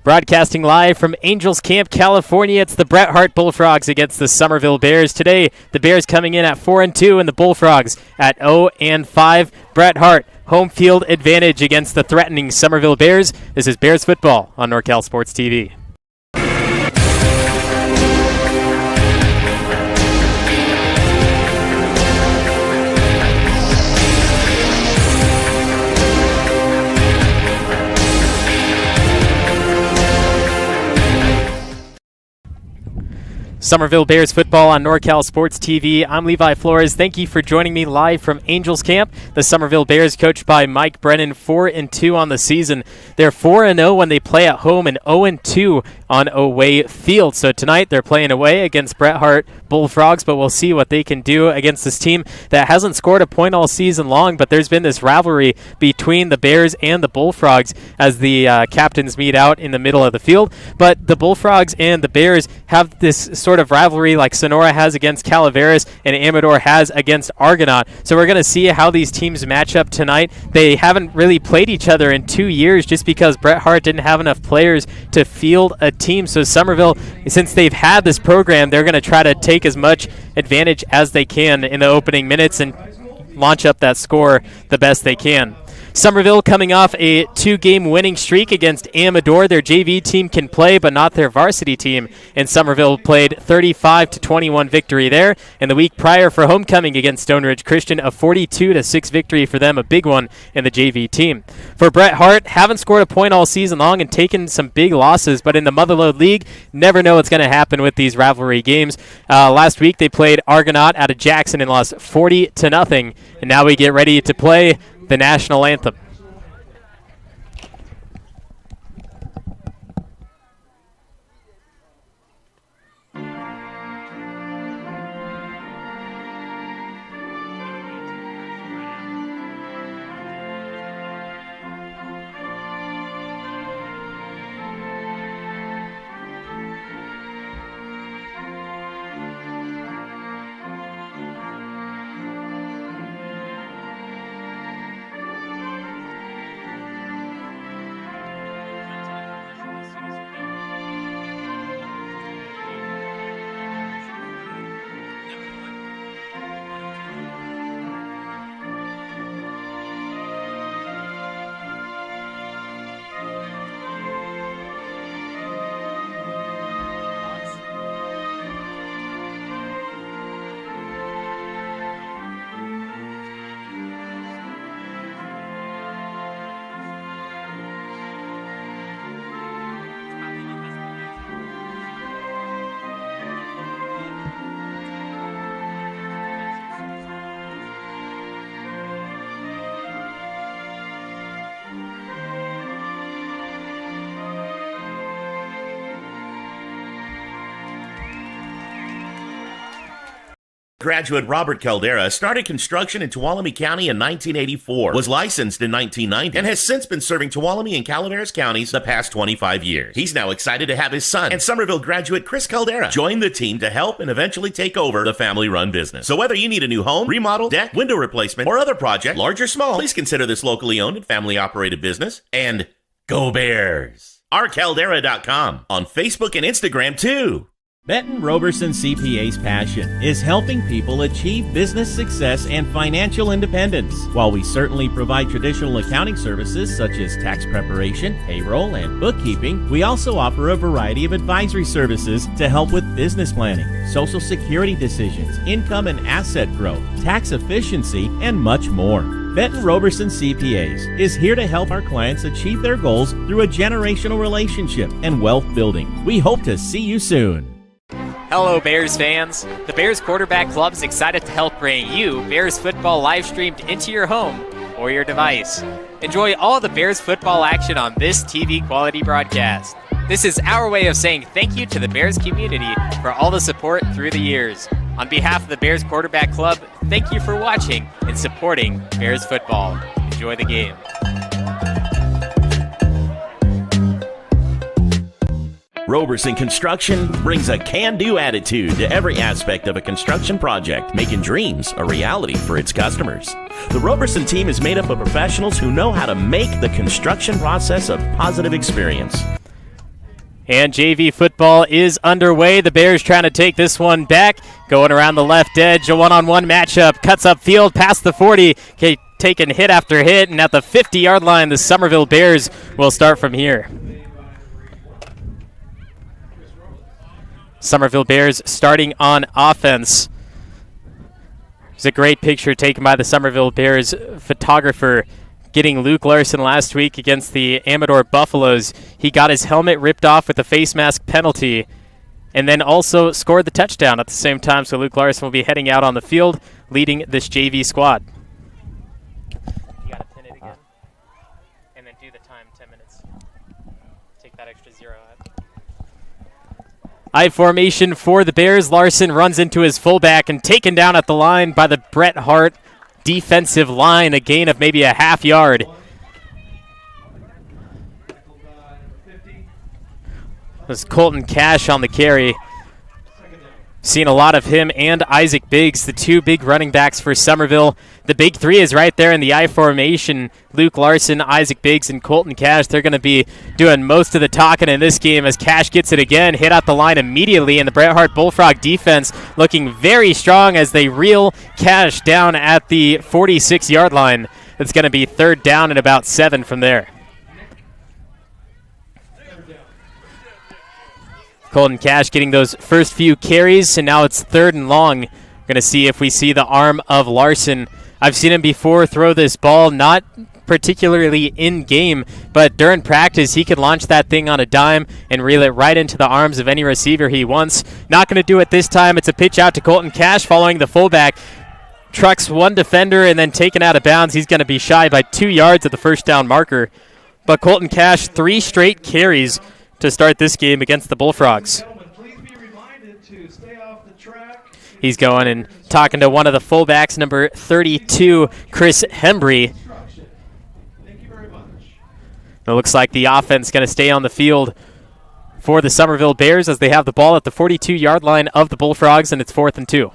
Broadcasting live from Angels Camp, California, it's the Bret Hart Bullfrogs against the Somerville Bears. Today, the Bears coming in at 4-2 and the Bullfrogs at 0-5. Bret Hart, home field advantage against the threatening Somerville Bears. This is Bears football on NorCal Sports TV. Somerville Bears football on NorCal Sports TV. I'm Levi Flores. Thank you for joining me live from Angels Camp. The Somerville Bears, coached by Mike Brennan, 4-2 on the season. They're 4-0 when they play at home and 0-2 on away field. So tonight they're playing away against Bret Hart Bullfrogs, but we'll see what they can do against this team that hasn't scored a point all season long, but there's been this rivalry between the Bears and the Bullfrogs as the captains meet out in the middle of the field. But the Bullfrogs and the Bears have this sort of rivalry like Sonora has against Calaveras and Amador has against Argonaut. So we're going to see how these teams match up tonight. They haven't really played each other in 2 years just because Bret Hart didn't have enough players to field a team. So Somerville, since they've had this program, they're going to try to take as much advantage as they can in the opening minutes and launch up that score the best they can. Somerville coming off a 2-game winning streak against Amador. Their JV team can play, but not their varsity team. And Somerville played 35-21 victory there. And the week prior for homecoming against Stone Ridge Christian, a 42-6 victory for them, a big one in the JV team. For Bret Hart, haven't scored a point all season long and taken some big losses, but in the Motherlode League, never know what's going to happen with these rivalry games. Last week they played Argonaut out of Jackson and lost 40-0. And now we get ready to play the national anthem. Graduate Robert Caldera started construction in Tuolumne County in 1984, was licensed in 1990, and has since been serving Tuolumne and Calaveras counties the past 25 years. He's now excited to have his son and Somerville graduate Chris Caldera join the team to help and eventually take over the family-run business. So whether you need a new home, remodel, deck, window replacement, or other project, large or small, please consider this locally owned and family-operated business. And go Bears! ourcaldera.com on Facebook and Instagram, too. Benton Roberson CPA's passion is helping people achieve business success and financial independence. While we certainly provide traditional accounting services such as tax preparation, payroll, and bookkeeping, we also offer a variety of advisory services to help with business planning, social security decisions, income and asset growth, tax efficiency, and much more. Benton Roberson CPAs is here to help our clients achieve their goals through a generational relationship and wealth building. We hope to see you soon. Hello, Bears fans. The Bears Quarterback Club is excited to help bring you Bears football live streamed into your home or your device. Enjoy all the Bears football action on this TV quality broadcast. This is our way of saying thank you to the Bears community for all the support through the years. On behalf of the Bears Quarterback Club, thank you for watching and supporting Bears football. Enjoy the game. Roberson Construction brings a can-do attitude to every aspect of a construction project, making dreams a reality for its customers. The Roberson team is made up of professionals who know how to make the construction process a positive experience. And JV football is underway. The Bears trying to take this one back. Going around the left edge, a one-on-one matchup. Cuts up field past the 40. Okay, taking hit after hit. And at the 50-yard line, the Somerville Bears will start from here. Somerville Bears starting on offense. It's a great picture taken by the Somerville Bears photographer getting Luke Larson last week against the Amador Buffaloes. He got his helmet ripped off with a face mask penalty and then also scored the touchdown at the same time. So Luke Larson will be heading out on the field leading this JV squad. You got to pin it again and then do the time 10 minutes. Take that extra 0 out. I formation for the Bears. Larson runs into his fullback and taken down at the line by the Bret Hart defensive line, a gain of maybe a half yard. There's Colton Cash on the carry. Seen a lot of him and Isaac Biggs, the two big running backs for Somerville. The big three is right there in the I formation. Luke Larson, Isaac Biggs, and Colton Cash. They're going to be doing most of the talking in this game as Cash gets it again, hit out the line immediately, and the Bret Hart Bullfrog defense looking very strong as they reel Cash down at the 46-yard line. It's going to be third down and about 7 from there. Colton Cash getting those first few carries, and now it's third and long. We're going to see if we see the arm of Larson. I've seen him before throw this ball, not particularly in game, but during practice he could launch that thing on a dime and reel it right into the arms of any receiver he wants. Not going to do it this time. It's a pitch out to Colton Cash following the fullback. Trucks one defender and then taken out of bounds. He's going to be shy by 2 yards at the first down marker. But Colton Cash, 3 straight carries to start this game against the Bullfrogs. He's going and talking to one of the fullbacks, number 32, Chris Hembry. It looks like the offense is going to stay on the field for the Somerville Bears as they have the ball at the 42-yard line of the Bullfrogs, and it's 4th and 2.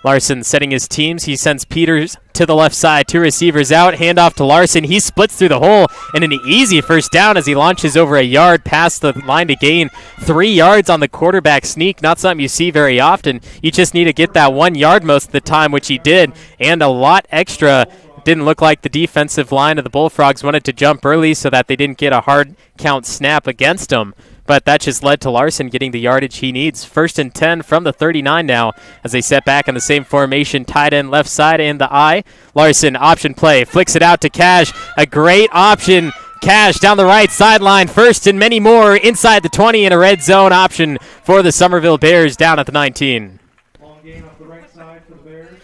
Larson setting his teams. He sends Peters to the left side. 2 receivers out. Handoff to Larson. He splits through the hole and an easy first down as he launches over a yard past the line to gain 3 yards on the quarterback sneak. Not something you see very often. You just need to get that 1 yard most of the time, which he did, and a lot extra. Didn't look like the defensive line of the Bullfrogs wanted to jump early so that they didn't get a hard count snap against them. But that just led to Larson getting the yardage he needs. 1st and 10 from the 39 now as they set back in the same formation, tight end left side and the I. Larson, option play, flicks it out to Cash. A great option. Cash down the right sideline, first and many more inside the 20 in a red zone option for the Somerville Bears down at the 19. Long gain off the right side for the Bears.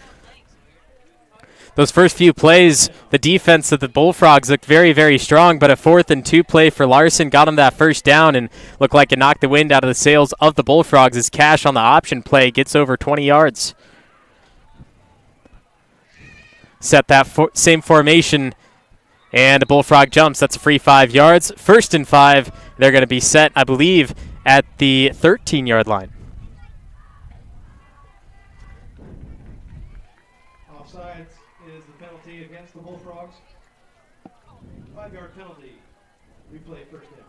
Those first few plays, the defense of the Bullfrogs looked very, very strong, but a 4th and 2 play for Larson got him that first down and looked like it knocked the wind out of the sails of the Bullfrogs as Cash on the option play gets over 20 yards. Set that same formation, and a Bullfrog jumps. That's a free 5 yards. 1st and 5, they're going to be set, I believe, at the 13-yard line. Offsides is the penalty against the Bullfrogs. 5-yard penalty. Replay first down.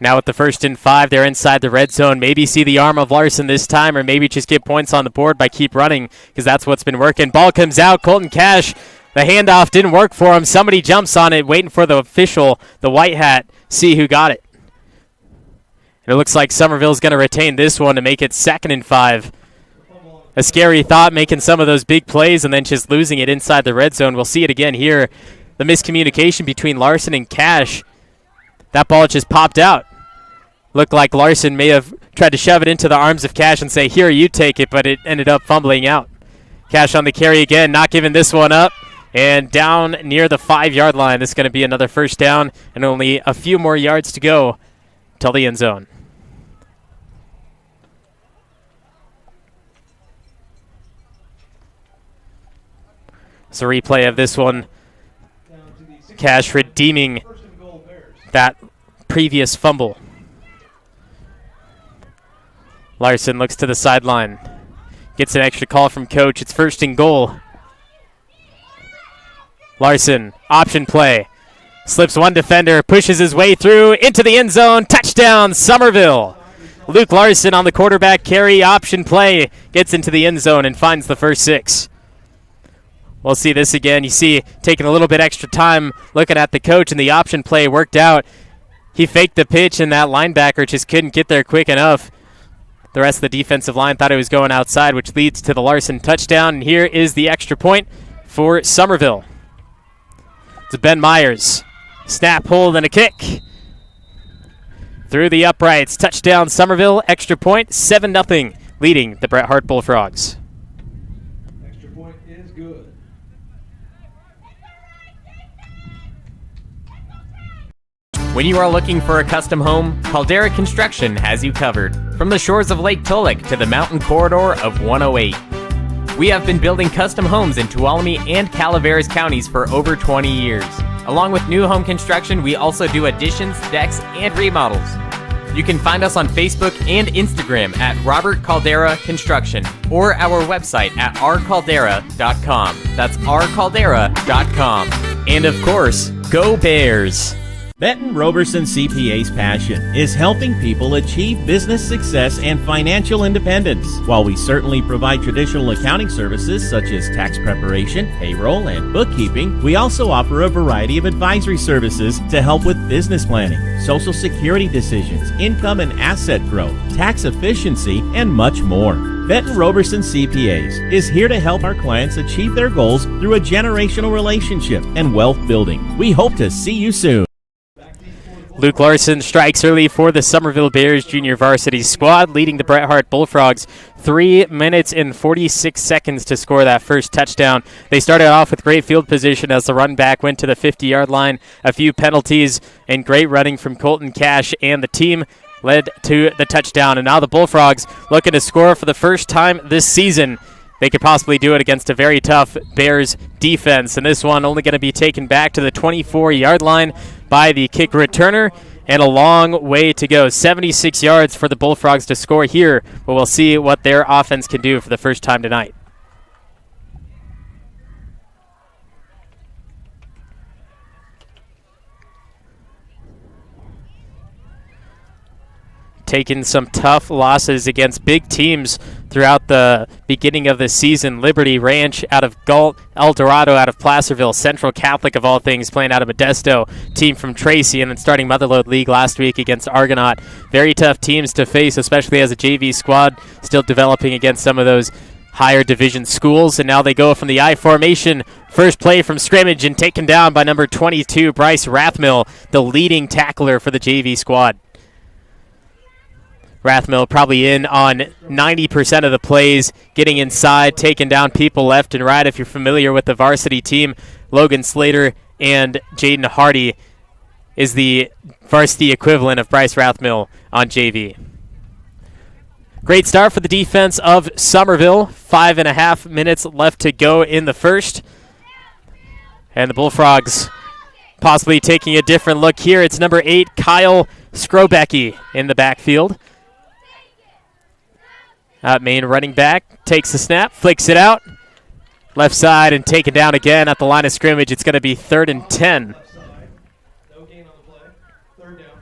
Now with the 1st and 5, they're inside the red zone. Maybe see the arm of Larson this time, or maybe just get points on the board by keep running, because that's what's been working. Ball comes out. Colton Cash, the handoff didn't work for him. Somebody jumps on it, waiting for the official, the white hat, see who got it. And it looks like Somerville's going to retain this one to make it 2nd and 5. The fumble on a scary thought, making some of those big plays and then just losing it inside the red zone. We'll see it again here. The miscommunication between Larson and Cash. That ball just popped out. Looked like Larson may have tried to shove it into the arms of Cash and say, here, you take it, but it ended up fumbling out. Cash on the carry again, not giving this one up. And down near the 5-yard line. This is going to be another first down and only a few more yards to go till the end zone. It's a replay of this one. Cash redeeming that previous fumble. Larson looks to the sideline. Gets an extra call from coach. It's 1st and goal. Larson, option play. Slips one defender, pushes his way through into the end zone. Touchdown, Somerville. Luke Larson on the quarterback carry, option play. Gets into the end zone and finds the first 6. We'll see this again. You see, taking a little bit extra time looking at the coach, and the option play worked out. He faked the pitch, and that linebacker just couldn't get there quick enough. The rest of the defensive line thought it was going outside, which leads to the Larson touchdown. And here is the extra point for Somerville. It's Ben Myers. Snap, hold, and a kick. Through the uprights. Touchdown, Somerville. Extra point, 7-0, leading the Bret Hart Bullfrogs. Extra point is good. When you are looking for a custom home, Caldera Construction has you covered. From the shores of Lake Tulloch to the mountain corridor of 108. We have been building custom homes in Tuolumne and Calaveras counties for over 20 years. Along with new home construction, we also do additions, decks, and remodels. You can find us on Facebook and Instagram at Robert Caldera Construction or our website at rcaldera.com. That's rcaldera.com. And of course, go Bears! Benton Roberson CPA's passion is helping people achieve business success and financial independence. While we certainly provide traditional accounting services such as tax preparation, payroll, and bookkeeping, we also offer a variety of advisory services to help with business planning, social security decisions, income and asset growth, tax efficiency, and much more. Benton Roberson CPAs is here to help our clients achieve their goals through a generational relationship and wealth building. We hope to see you soon. Luke Larson strikes early for the Somerville Bears junior varsity squad, leading the Bret Hart Bullfrogs 3 minutes and 46 seconds to score that first touchdown. They started off with great field position as the run back went to the 50-yard line. A few penalties and great running from Colton Cash, and the team led to the touchdown. And now the Bullfrogs looking to score for the first time this season. They could possibly do it against a very tough Bears defense. And this one only going to be taken back to the 24-yard line by the kick returner. And a long way to go. 76 yards for the Bullfrogs to score here. But we'll see what their offense can do for the first time tonight. Taken some tough losses against big teams throughout the beginning of the season. Liberty Ranch out of Galt, El Dorado out of Placerville, Central Catholic of all things playing out of Modesto, team from Tracy, and then starting Motherlode League last week against Argonaut. Very tough teams to face, especially as a JV squad, still developing against some of those higher division schools. And now they go from the I formation. First play from scrimmage and taken down by number 22, Bryce Rathmill, the leading tackler for the JV squad. Rathmill probably in on 90% of the plays, getting inside, taking down people left and right. If you're familiar with the varsity team, Logan Slater and Jaden Hardy is the varsity equivalent of Bryce Rathmill on JV. Great start for the defense of Somerville. 5.5 minutes left to go in the first. And the Bullfrogs possibly taking a different look here. It's number 8, Kyle Skrobecki in the backfield. Main running back takes the snap, flicks it out. Left side and taken down again at the line of scrimmage. It's going to be 3rd and 10. No gain on the play. 3rd down.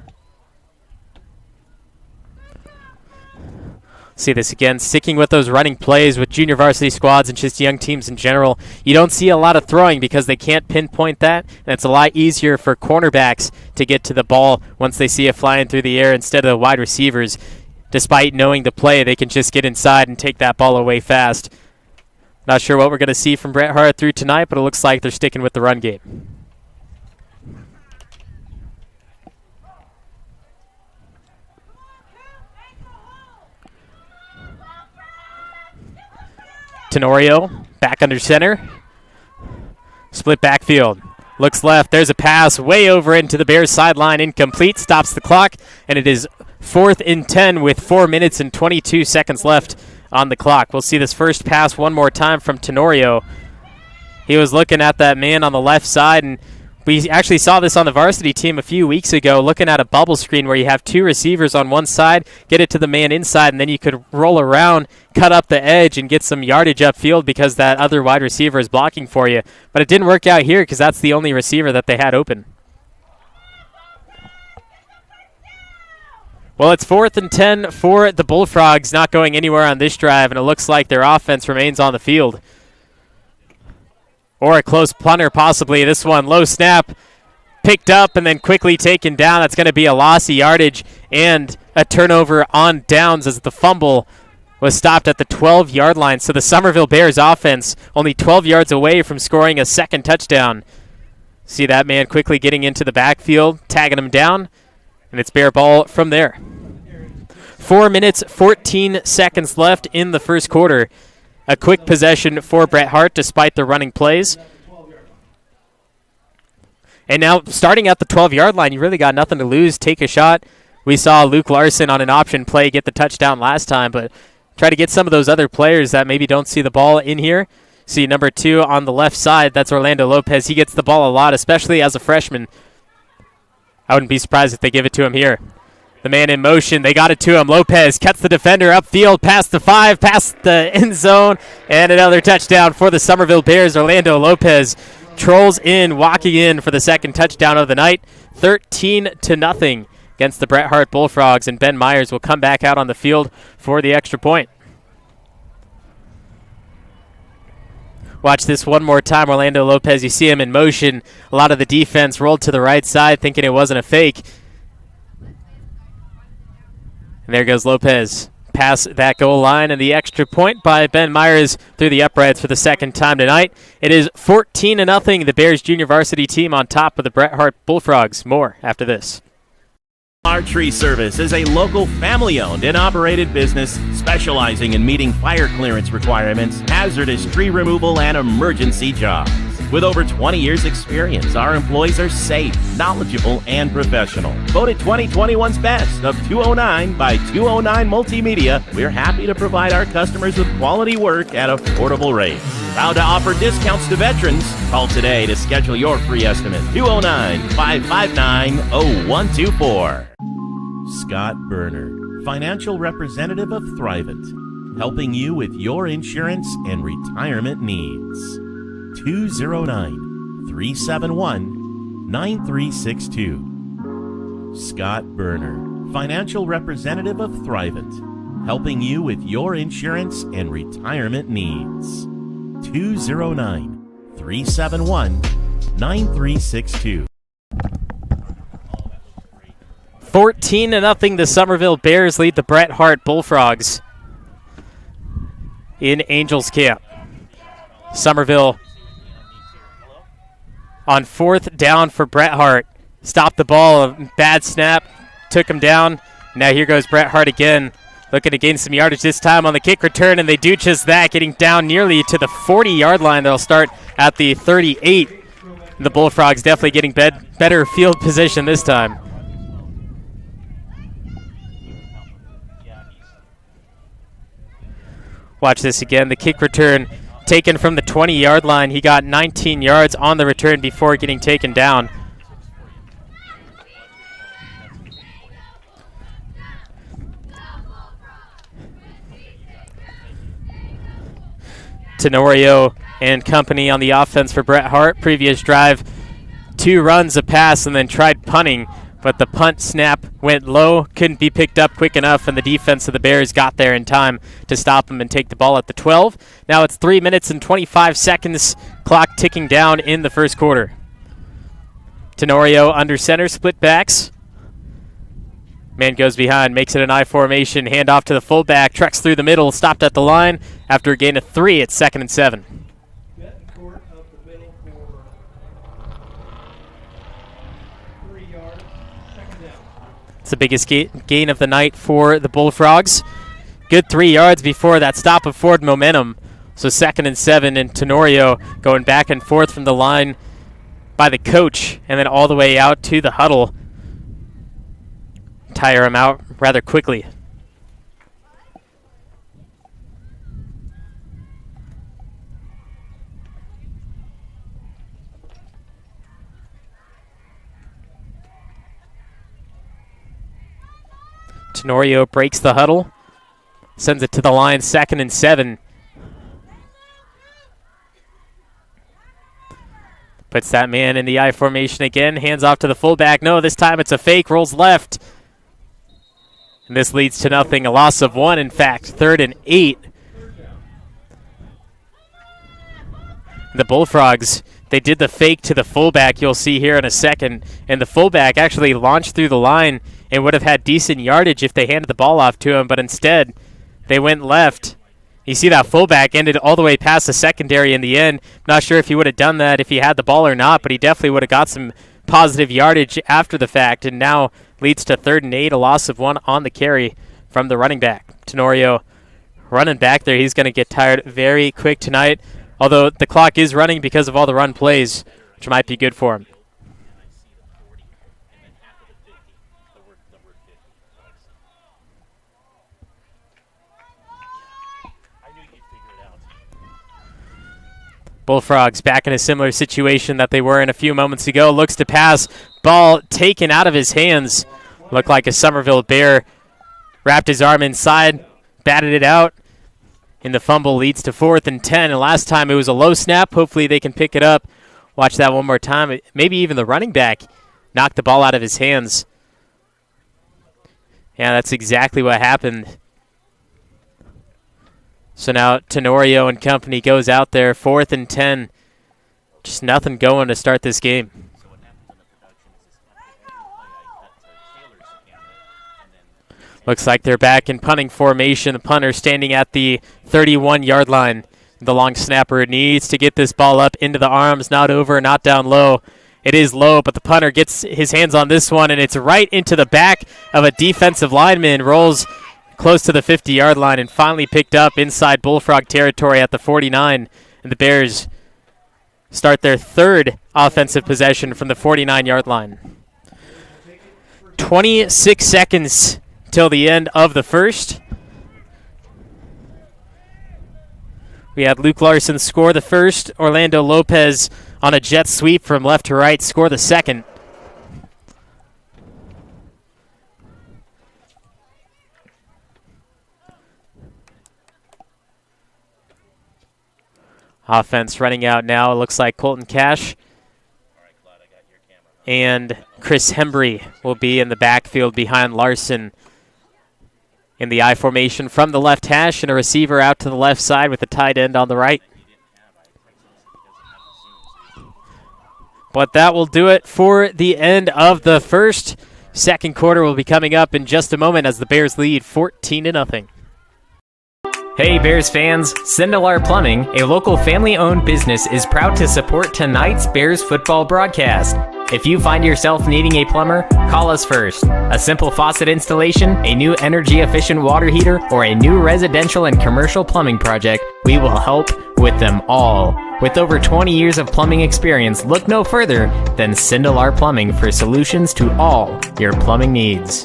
See this again, sticking with those running plays with junior varsity squads and just young teams in general. You don't see a lot of throwing because they can't pinpoint that, and it's a lot easier for cornerbacks to get to the ball once they see it flying through the air instead of the wide receivers. despite knowing the play, they can just get inside and take that ball away fast. Not sure what we're going to see from Bret Hart through tonight, but it looks like they're sticking with the run game. Tenorio back under center. Split backfield. Looks left. There's a pass way over into the Bears sideline. Incomplete. Stops the clock. And it is 4th and 10 with 4 minutes and 22 seconds left on the clock. We'll see this first pass one more time from Tenorio. He was looking at that man on the left side, and we actually saw this on the varsity team a few weeks ago, looking at a bubble screen where you have 2 receivers on one side, get it to the man inside, and then you could roll around, cut up the edge, and get some yardage upfield because that other wide receiver is blocking for you. But it didn't work out here because that's the only receiver that they had open. Well, it's 4th and 10 for the Bullfrogs, not going anywhere on this drive, and it looks like their offense remains on the field. Or a close punter, possibly. This one, low snap, picked up and then quickly taken down. That's going to be a loss of yardage and a turnover on downs as the fumble was stopped at the 12-yard line. So the Somerville Bears offense only 12 yards away from scoring a second touchdown. See that man quickly getting into the backfield, tagging him down, and it's Bear ball from there. 4 minutes, 14 seconds left in the first quarter. A quick possession for Bret Hart despite the running plays. And now starting at the 12-yard line, you really got nothing to lose. Take a shot. We saw Luke Larson on an option play get the touchdown last time, but try to get some of those other players that maybe don't see the ball in here. See number 2 on the left side, that's Orlando Lopez. He gets the ball a lot, especially as a freshman. I wouldn't be surprised if they give it to him here. The man in motion, they got it to him. Lopez cuts the defender upfield, past the 5, past the end zone, and another touchdown for the Somerville Bears. Orlando Lopez trolls in, walking in for the second touchdown of the night. 13-0 against the Bret Hart Bullfrogs, and Ben Myers will come back out on the field for the extra point. Watch this one more time. Orlando Lopez, you see him in motion. A lot of the defense rolled to the right side thinking it wasn't a fake. And there goes Lopez. Past that goal line and the extra point by Ben Myers through the uprights for the second time tonight. It is 14-0. The Bears junior varsity team on top of the Bret Hart Bullfrogs. More after this. Our Tree Service is a local family-owned and operated business specializing in meeting fire clearance requirements, hazardous tree removal, and emergency jobs. With over 20 years' experience, our employees are safe, knowledgeable, and professional. Voted 2021's Best of 209 by 209 Multimedia, we're happy to provide our customers with quality work at affordable rates. Proud to offer discounts to veterans. Call today to schedule your free estimate. 209-559-0124. Scott Berner, financial representative of Thrivent, helping you with your insurance and retirement needs. 209-371-9362. Scott Berner, financial representative of Thrivent, helping you with your insurance and retirement needs. 209-371-9362. 14-0. The Somerville Bears lead the Bret Hart Bullfrogs in Angels Camp. Somerville on 4th down for Bret Hart. Stopped the ball, a bad snap, took him down. Now here goes Bret Hart again, looking to gain some yardage this time on the kick return, and they do just that, getting down nearly to the 40-yard line. They'll start at the 38. The Bullfrogs definitely getting better field position this time. Watch this again, the kick return taken from the 20-yard line. He got 19 yards on the return before getting taken down. Tenorio and company on the offense for Bret Hart. Previous drive, 2 runs, a pass, and then tried punting, but the punt snap went low, couldn't be picked up quick enough, and the defense of the Bears got there in time to stop him and take the ball at the 12. Now it's 3 minutes and 25 seconds, clock ticking down in the first quarter. Tenorio under center, split backs. Man goes behind, makes it an I formation, hand off to the fullback, treks through the middle, stopped at the line after a gain of 3 at 2nd and 7. Benton court up the middle for 3 yards, 2nd down. It's the biggest gain of the night for the Bullfrogs. Good 3 yards before that stop of forward momentum. So 2nd and 7, and Tenorio going back and forth from the line by the coach and then all the way out to the huddle. Tire him out rather quickly. Tenorio breaks the huddle, sends it to the line, 2nd and 7. Puts that man in the I formation again, hands off to the fullback. No, this time it's a fake, rolls left. And this leads to nothing, a loss of 1, in fact, 3rd and 8. The Bullfrogs, they did the fake to the fullback, you'll see here in a second. And the fullback actually launched through the line and would have had decent yardage if they handed the ball off to him, but instead they went left. You see that fullback ended all the way past the secondary in the end. Not sure if he would have done that if he had the ball or not, but he definitely would have got some positive yardage after the fact, and now leads to 3rd and 8, a loss of 1 on the carry from the running back. Tenorio running back there. He's going to get tired very quick tonight, although the clock is running because of all the run plays, which might be good for him. Bullfrogs back in a similar situation that they were in a few moments ago. Looks to pass. Ball taken out of his hands. Looked like a Somerville Bear wrapped his arm inside, batted it out, and the fumble leads to 4th and 10. And last time it was a low snap. Hopefully they can pick it up. Watch that one more time. Maybe even the running back knocked the ball out of his hands. Yeah, that's exactly what happened. So now Tenorio and company goes out there, 4th and 10. Just nothing going to start this game. Looks like they're back in punting formation. The punter standing at the 31-yard line. The long snapper needs to get this ball up into the arms, not over, not down low. It is low, but the punter gets his hands on this one, and it's right into the back of a defensive lineman. Rolls close to the 50-yard line and finally picked up inside Bullfrog territory at the 49. And the Bears start their 3rd offensive possession from the 49-yard line. 26 seconds till the end of the first. We had Luke Larson score the first. Orlando Lopez on a jet sweep from left to right score the second. Offense running out now. It looks like Colton Cash and Chris Hembry will be in the backfield behind Larson in the I formation from the left hash, and a receiver out to the left side with the tight end on the right. But that will do it for the end of the first. Second quarter will be coming up in just a moment as the Bears lead 14-0. Hey Bears fans, Sindelar Plumbing, a local family-owned business, is proud to support tonight's Bears football broadcast. If you find yourself needing a plumber, call us first. A simple faucet installation, a new energy-efficient water heater, or a new residential and commercial plumbing project, we will help with them all. With over 20 years of plumbing experience, look no further than Sindelar Plumbing for solutions to all your plumbing needs.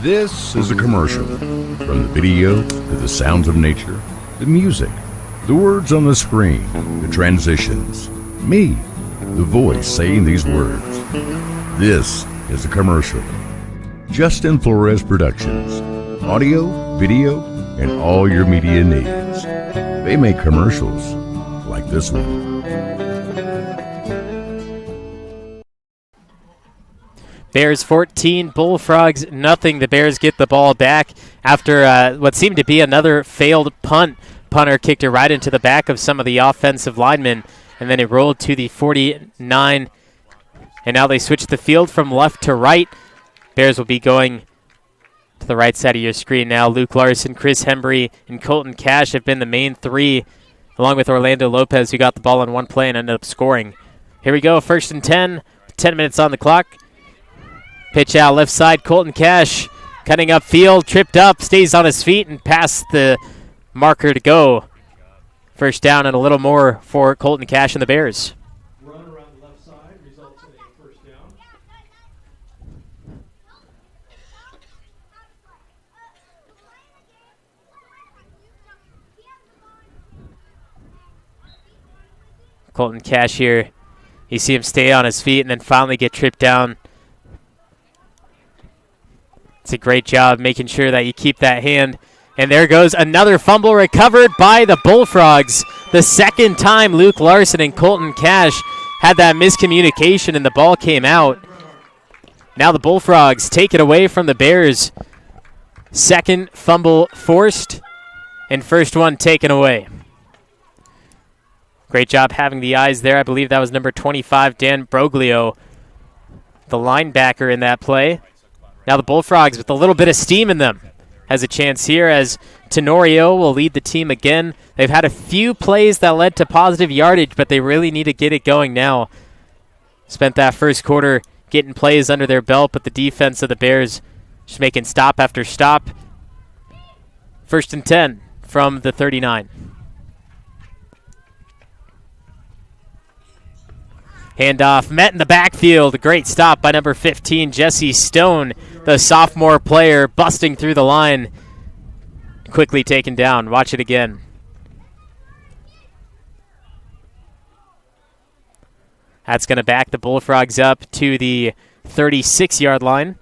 This is a commercial. From the video to the sounds of nature, the music, the words on the screen, the transitions, me, the voice saying these words. This is a commercial. Justin Flores Productions. Audio, video, and all your media needs. They make commercials like this one. Bears 14, Bullfrogs nothing. The Bears get the ball back after what seemed to be another failed punt. Punter kicked it right into the back of some of the offensive linemen, and then it rolled to the 49 And now they switch the field from left to right. Bears will be going to the right side of your screen now. Luke Larson, Chris Hembry, and Colton Cash have been the main three, along with Orlando Lopez, who got the ball on one play and ended up scoring. Here we go, 1st and 10. 10 minutes on the clock. Pitch out left side, Colton Cash cutting upfield, tripped up, stays on his feet, and past the marker to go. First down and a little more for Colton Cash and the Bears. Run around the left side results in a first down. Colton Cash here. You see him stay on his feet and then finally get tripped down. It's a great job making sure that you keep that hand. And there goes another fumble recovered by the Bullfrogs. The second time Luke Larson and Colton Cash had that miscommunication and the ball came out. Now the Bullfrogs take it away from the Bears. Second fumble forced and first one taken away. Great job having the eyes there. I believe that was number 25, Dan Broglio, the linebacker in that play. Now the Bullfrogs with a little bit of steam in them has a chance here as Tenorio will lead the team again. They've had a few plays that led to positive yardage, but they really need to get it going now. Spent that first quarter getting plays under their belt, but the defense of the Bears just making stop after stop. 1st and 10 from the 39. Handoff met in the backfield. A great stop by number 15, Jesse Stone, the sophomore player, busting through the line. Quickly taken down. Watch it again. That's going to back the Bullfrogs up to the 36-yard line.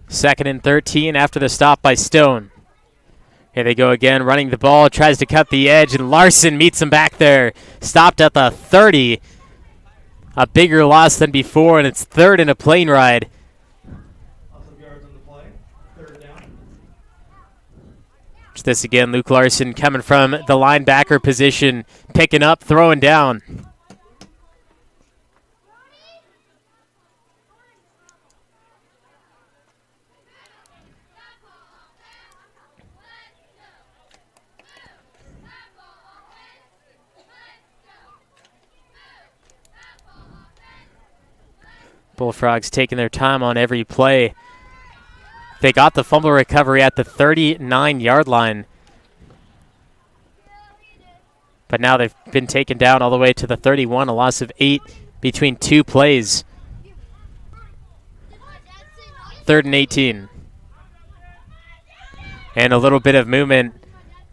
Second and 13 after the stop by Stone. Here they go again, running the ball, tries to cut the edge, and Larson meets him back there. Stopped at the 30. A bigger loss than before, and it's third and a plane ride. Lots of yards on the play. Third down. Watch this again, Luke Larson coming from the linebacker position, picking up, throwing down. Bullfrogs taking their time on every play. They got the fumble recovery at the 39-yard line. But now they've been taken down all the way to the 31, a loss of 8 between two plays. 3rd and 18. And a little bit of movement.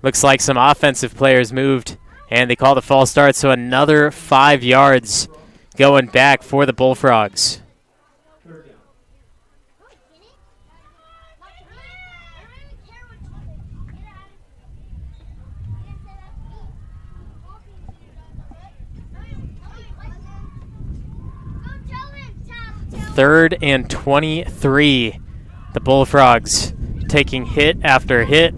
Looks like some offensive players moved, and they call the false start, so another 5 yards going back for the Bullfrogs. Third and 23. The Bullfrogs taking hit after hit.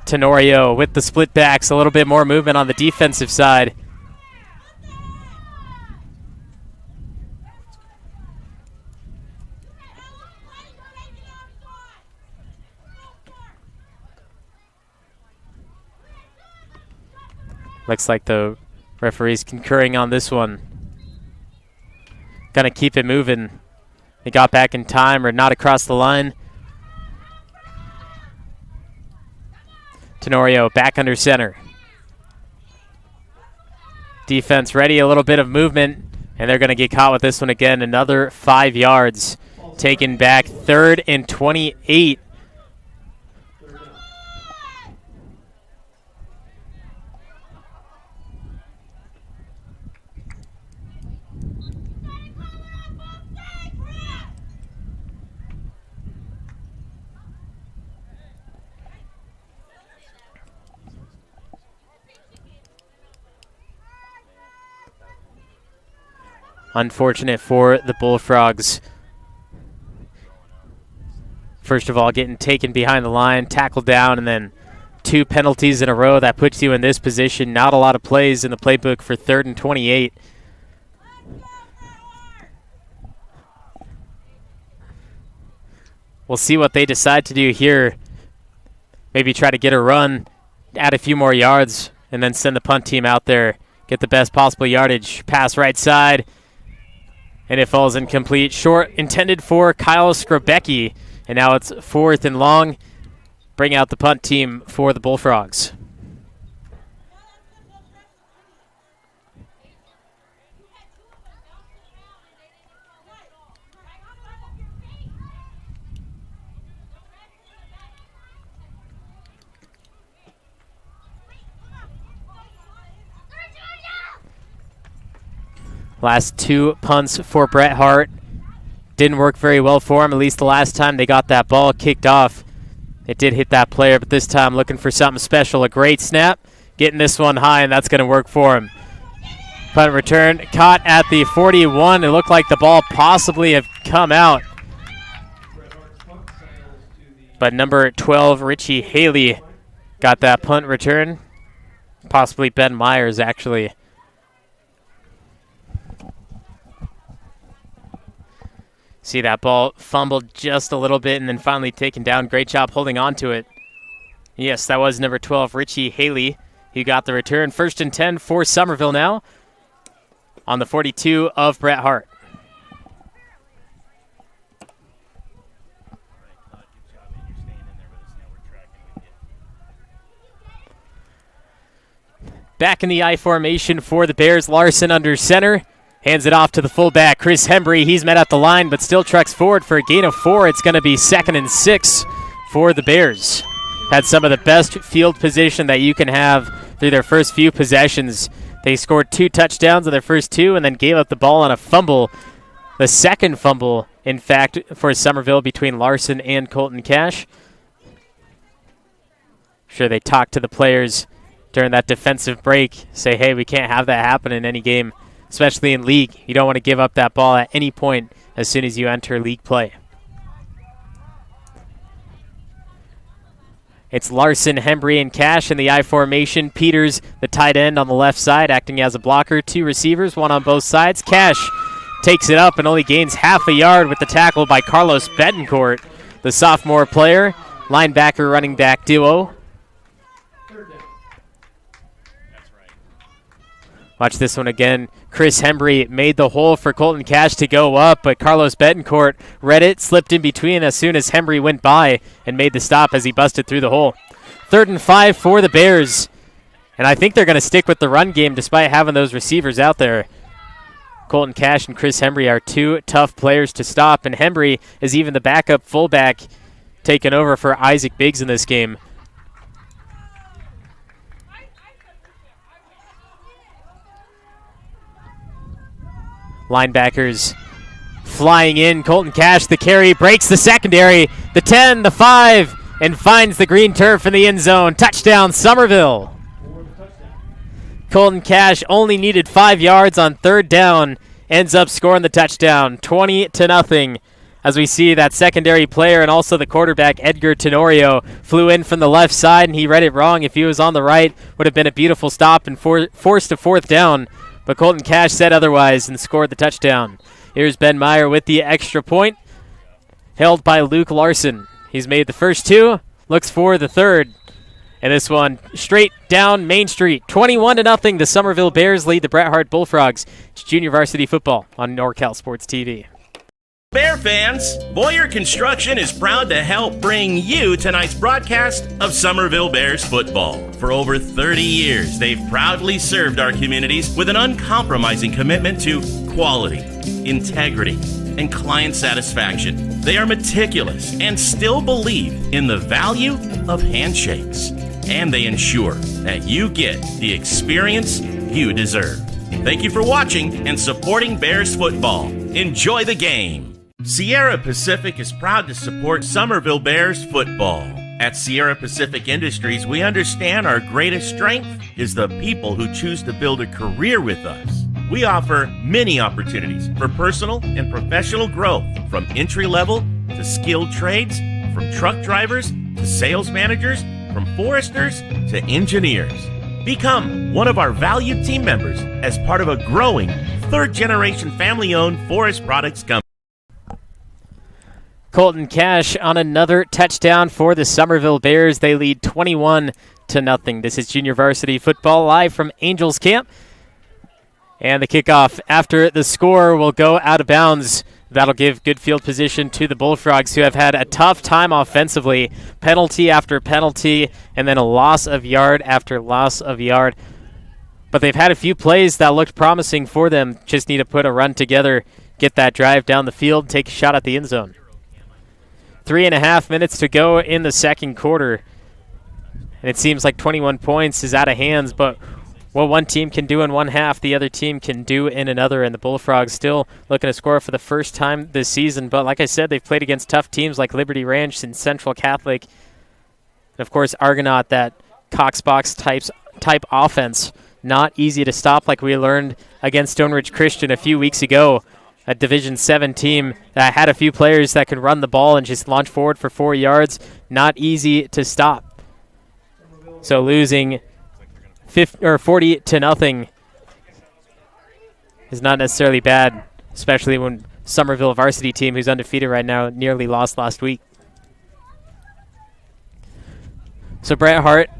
Tenorio with the split backs, a little bit more movement on the defensive side. Looks like the referee's concurring on this one. Gonna keep it moving. They got back in time, or not across the line. Tenorio back under center. Defense ready, a little bit of movement, and they're gonna get caught with this one again. Another 5 yards. taken back 3rd and 28. Unfortunate for the Bullfrogs. First of all, getting taken behind the line, tackled down, and then 2 penalties in a row. That puts you in this position. Not a lot of plays in the playbook for 3rd and 28. We'll see what they decide to do here. Maybe try to get a run, add a few more yards, and then send the punt team out there. Get the best possible yardage. Pass right side. And it falls incomplete. Short intended for Kyle Skrabecki. And now it's 4th and long. Bring out the punt team for the Bullfrogs. Last 2 punts for Bret Hart. Didn't work very well for him, at least the last time they got that ball kicked off. It did hit that player, but this time looking for something special. A great snap, getting this one high, and that's going to work for him. Punt return, caught at the 41. It looked like the ball possibly have come out. But number 12, Richie Haley, got that punt return. Possibly Ben Myers, actually. See that ball fumbled just a little bit and then finally taken down. Great job holding on to it. Yes, that was number 12, Richie Haley. He got the return. 1st and 10 for Somerville now on the 42 of Bret Hart. Back in the I formation for the Bears. Larson under center. Hands it off to the fullback, Chris Hembry. He's met at the line, but still trucks forward for a gain of 4. It's going to be 2nd and 6 for the Bears. Had some of the best field position that you can have through their first few possessions. They scored 2 touchdowns in their first 2 and then gave up the ball on a fumble. The second fumble, in fact, for Somerville between Larson and Colton Cash. Sure, they talked to the players during that defensive break. Say, hey, we can't have that happen in any game. Especially in league. You don't want to give up that ball at any point as soon as you enter league play. It's Larson, Hembry, and Cash in the I formation. Peters, the tight end on the left side, acting as a blocker. 2 receivers, 1 on both sides. Cash takes it up and only gains half a yard with the tackle by Carlos Betancourt, the sophomore player. Linebacker, running back duo. Watch this one again. Chris Hembry made the hole for Colton Cash to go up, but Carlos Betancourt read it, slipped in between as soon as Hembry went by and made the stop as he busted through the hole. 3rd and 5 for the Bears. And I think they're going to stick with the run game despite having those receivers out there. Colton Cash and Chris Hembry are 2 tough players to stop, and Hembry is even the backup fullback taking over for Isaac Biggs in this game. Linebackers flying in. Colton Cash, the carry, breaks the secondary. The 10, the 5, and finds the green turf in the end zone. Touchdown, Somerville. Colton Cash only needed 5 yards on 3rd down. Ends up scoring the touchdown, 20-0. As we see that secondary player and also the quarterback, Edgar Tenorio, flew in from the left side, and he read it wrong. If he was on the right, would have been a beautiful stop and forced a 4th down. But Colton Cash said otherwise and scored the touchdown. Here's Ben Meyer with the extra point, held by Luke Larson. He's made the first 2, looks for the 3rd. And this one straight down Main Street. 21-0. The Somerville Bears lead the Bret Hart Bullfrogs. It's junior varsity football on NorCal Sports TV. Bear fans, Boyer Construction is proud to help bring you tonight's broadcast of Somerville Bears football. For over 30 years, they've proudly served our communities with an uncompromising commitment to quality, integrity, and client satisfaction. They are meticulous and still believe in the value of handshakes. And they ensure that you get the experience you deserve. Thank you for watching and supporting Bears football. Enjoy the game. Sierra Pacific is proud to support Somerville Bears football. At Sierra Pacific Industries, we understand our greatest strength is the people who choose to build a career with us. We offer many opportunities for personal and professional growth, from entry-level to skilled trades, from truck drivers to sales managers, from foresters to engineers. Become one of our valued team members as part of a growing third-generation family-owned forest products company. Colton Cash on another touchdown for the Somerville Bears. They lead 21-0. This is junior varsity football live from Angels Camp. And the kickoff after the score will go out of bounds. That'll give good field position to the Bullfrogs, who have had a tough time offensively. Penalty after penalty, and then a loss of yard after loss of yard. But they've had a few plays that looked promising for them. Just need to put a run together, get that drive down the field, take a shot at the end zone. 3.5 minutes to go in the second quarter. And it seems like 21 points is out of hands, but what one team can do in one half, the other team can do in another, and the Bullfrogs still looking to score for the first time this season. But like I said, they've played against tough teams like Liberty Ranch and Central Catholic. And of course, Argonaut, that Coxbox type offense. Not easy to stop, like we learned against Stone Ridge Christian a few weeks ago. A Division 7 team that had a few players that could run the ball and just launch forward for 4 yards. Not easy to stop. So losing 40-0 is not necessarily bad, especially when Somerville varsity team, who's undefeated right now, nearly lost last week. So Bret Hart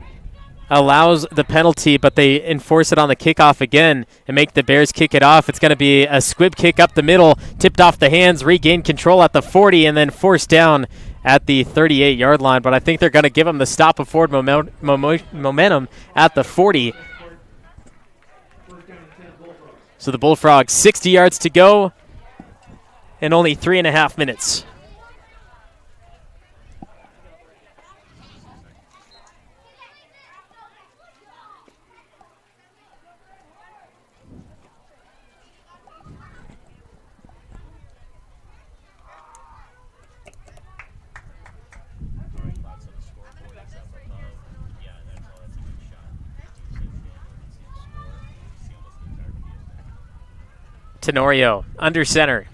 allows the penalty, but they enforce it on the kickoff again and make the Bears kick it off. It's going to be a squib kick up the middle, tipped off the hands, regain control at the 40, and then forced down at the 38-yard line. But I think they're going to give them the stop of forward momentum at the 40. So the Bullfrogs, 60 yards to go and only 3.5 minutes. Tenorio under center.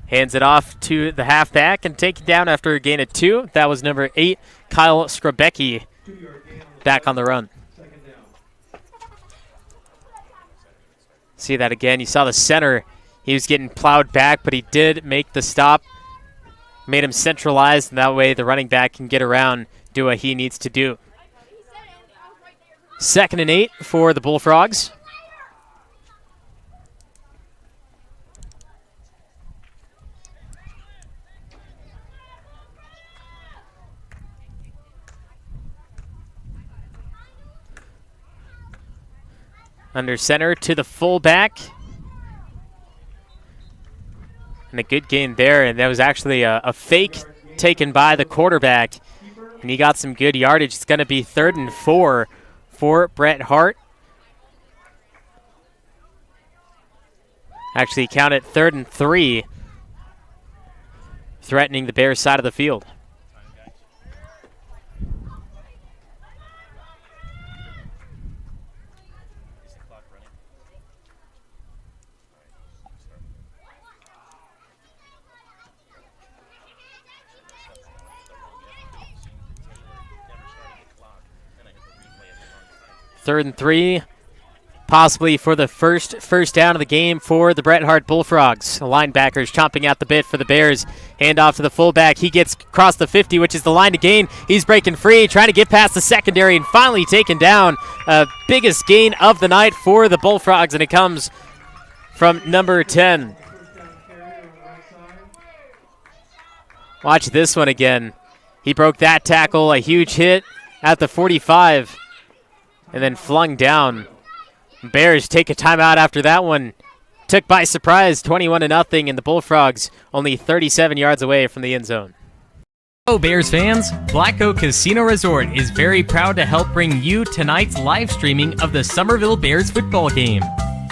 Hands it off to the halfback and take it down after a gain of 2. That was number 8, Kyle Skrabecki, back on the run. See that again. You saw the center. He was getting plowed back, but he did make the stop. Made him centralized, and that way the running back can get around, do what he needs to do. 2nd and 8 for the Bullfrogs. Under center to the fullback. And a good gain there, and that was actually a fake taken by the quarterback. And he got some good yardage. It's going to be 3rd and 4 for Bret Hart. Actually, count it 3rd and 3, threatening the Bears' side of the field. Third and 3, possibly for the first down of the game for the Bret Hart Bullfrogs. The linebackers chomping at the bit for the Bears. Hand off to the fullback. He gets across the 50, which is the line to gain. He's breaking free, trying to get past the secondary, and finally taken down. Biggest gain of the night for the Bullfrogs, and it comes from number 10. Watch this one again. He broke that tackle, a huge hit at the 45. And then flung down. Bears take a timeout after that one. took by surprise, 21-0, and the Bullfrogs only 37 yards away from the end zone. Hello Bears fans, Black Oak Casino Resort is very proud to help bring you tonight's live streaming of the Somerville Bears football game.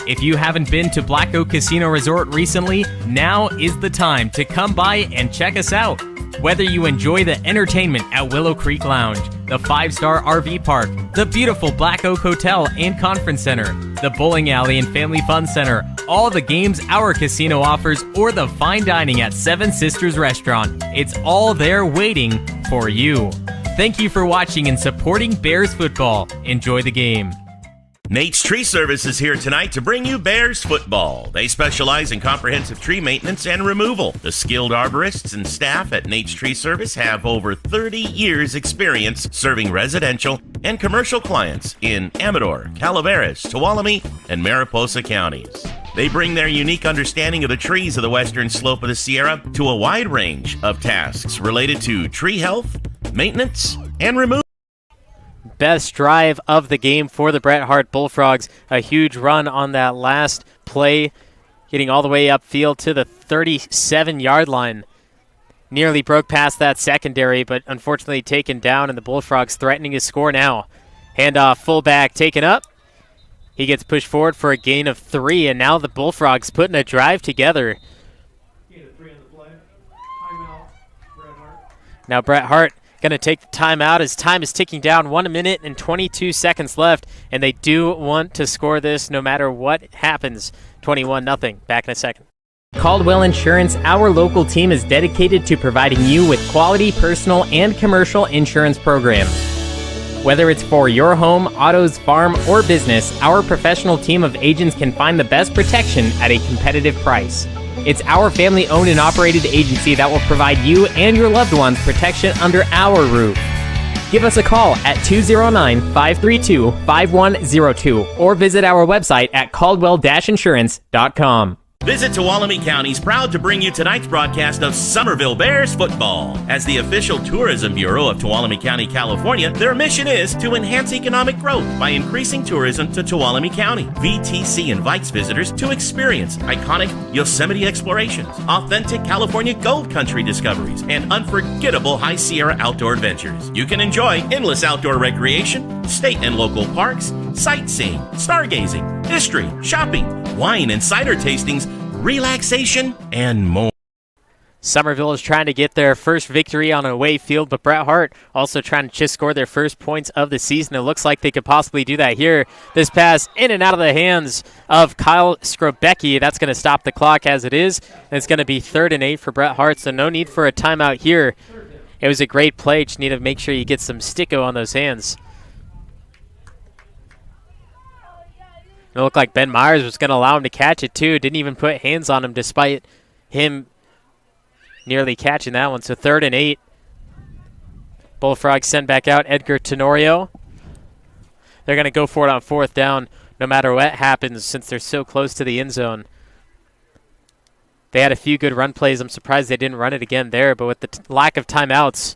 If you haven't been to Black Oak Casino Resort recently, now is the time to come by and check us out. Whether you enjoy the entertainment at Willow Creek Lounge, the 5-star RV park, the beautiful Black Oak Hotel and Conference Center, the bowling alley and family fun center, all the games our casino offers, or the fine dining at Seven Sisters Restaurant, it's all there waiting for you. Thank you for watching and supporting Bears football. Enjoy the game. Nate's Tree Service is here tonight to bring you Bears football. They specialize in comprehensive tree maintenance and removal. The skilled arborists and staff at Nate's Tree Service have over 30 years experience serving residential and commercial clients in Amador, Calaveras, Tuolumne, and Mariposa counties. They bring their unique understanding of the trees of the western slope of the Sierra to a wide range of tasks related to tree health, maintenance, and removal. Best drive of the game for the Bret Hart Bullfrogs. A huge run on that last play, getting all the way upfield to the 37-yard line. Nearly broke past that secondary, but unfortunately taken down, and the Bullfrogs threatening to score now. Handoff, fullback taken up. He gets pushed forward for a gain of 3, and now the Bullfrogs putting a drive together. Now Bret Hart going to take the timeout as time is ticking down. 1 minute and 22 seconds left, and they do want to score this no matter what happens. 21-0. Back in a second. Caldwell Insurance, our local team, is dedicated to providing you with quality personal and commercial insurance programs. Whether it's for your home, autos, farm, or business, our professional team of agents can find the best protection at a competitive price. It's our family-owned and operated agency that will provide you and your loved ones protection under our roof. Give us a call at 209-532-5102 or visit our website at caldwell-insurance.com. Visit Tuolumne County is proud to bring you tonight's broadcast of Somerville Bears football. As the official tourism bureau of Tuolumne County, California, their mission is to enhance economic growth by increasing tourism to Tuolumne County. VTC invites visitors to experience iconic Yosemite explorations, authentic California gold country discoveries, and unforgettable High Sierra outdoor adventures. You can enjoy endless outdoor recreation, state and local parks, sightseeing, stargazing, history, shopping, wine and cider tastings, relaxation, and more. Somerville is trying to get their first victory on an away field, but Bret Hart also trying to just score their first points of the season. It looks like they could possibly do that here. This pass in and out of the hands of Kyle Skrobecki. That's going to stop the clock as it is. And it's going to be 3rd and 8 for Bret Hart, so no need for a timeout here. It was a great play. Just need to make sure you get some sticko on those hands. It looked like Ben Myers was going to allow him to catch it, too. Didn't even put hands on him despite him nearly catching that one. So 3rd and 8. Bullfrogs send back out Edgar Tenorio. They're going to go for it on 4th down no matter what happens since they're so close to the end zone. They had a few good run plays. I'm surprised they didn't run it again there. But with the lack of timeouts,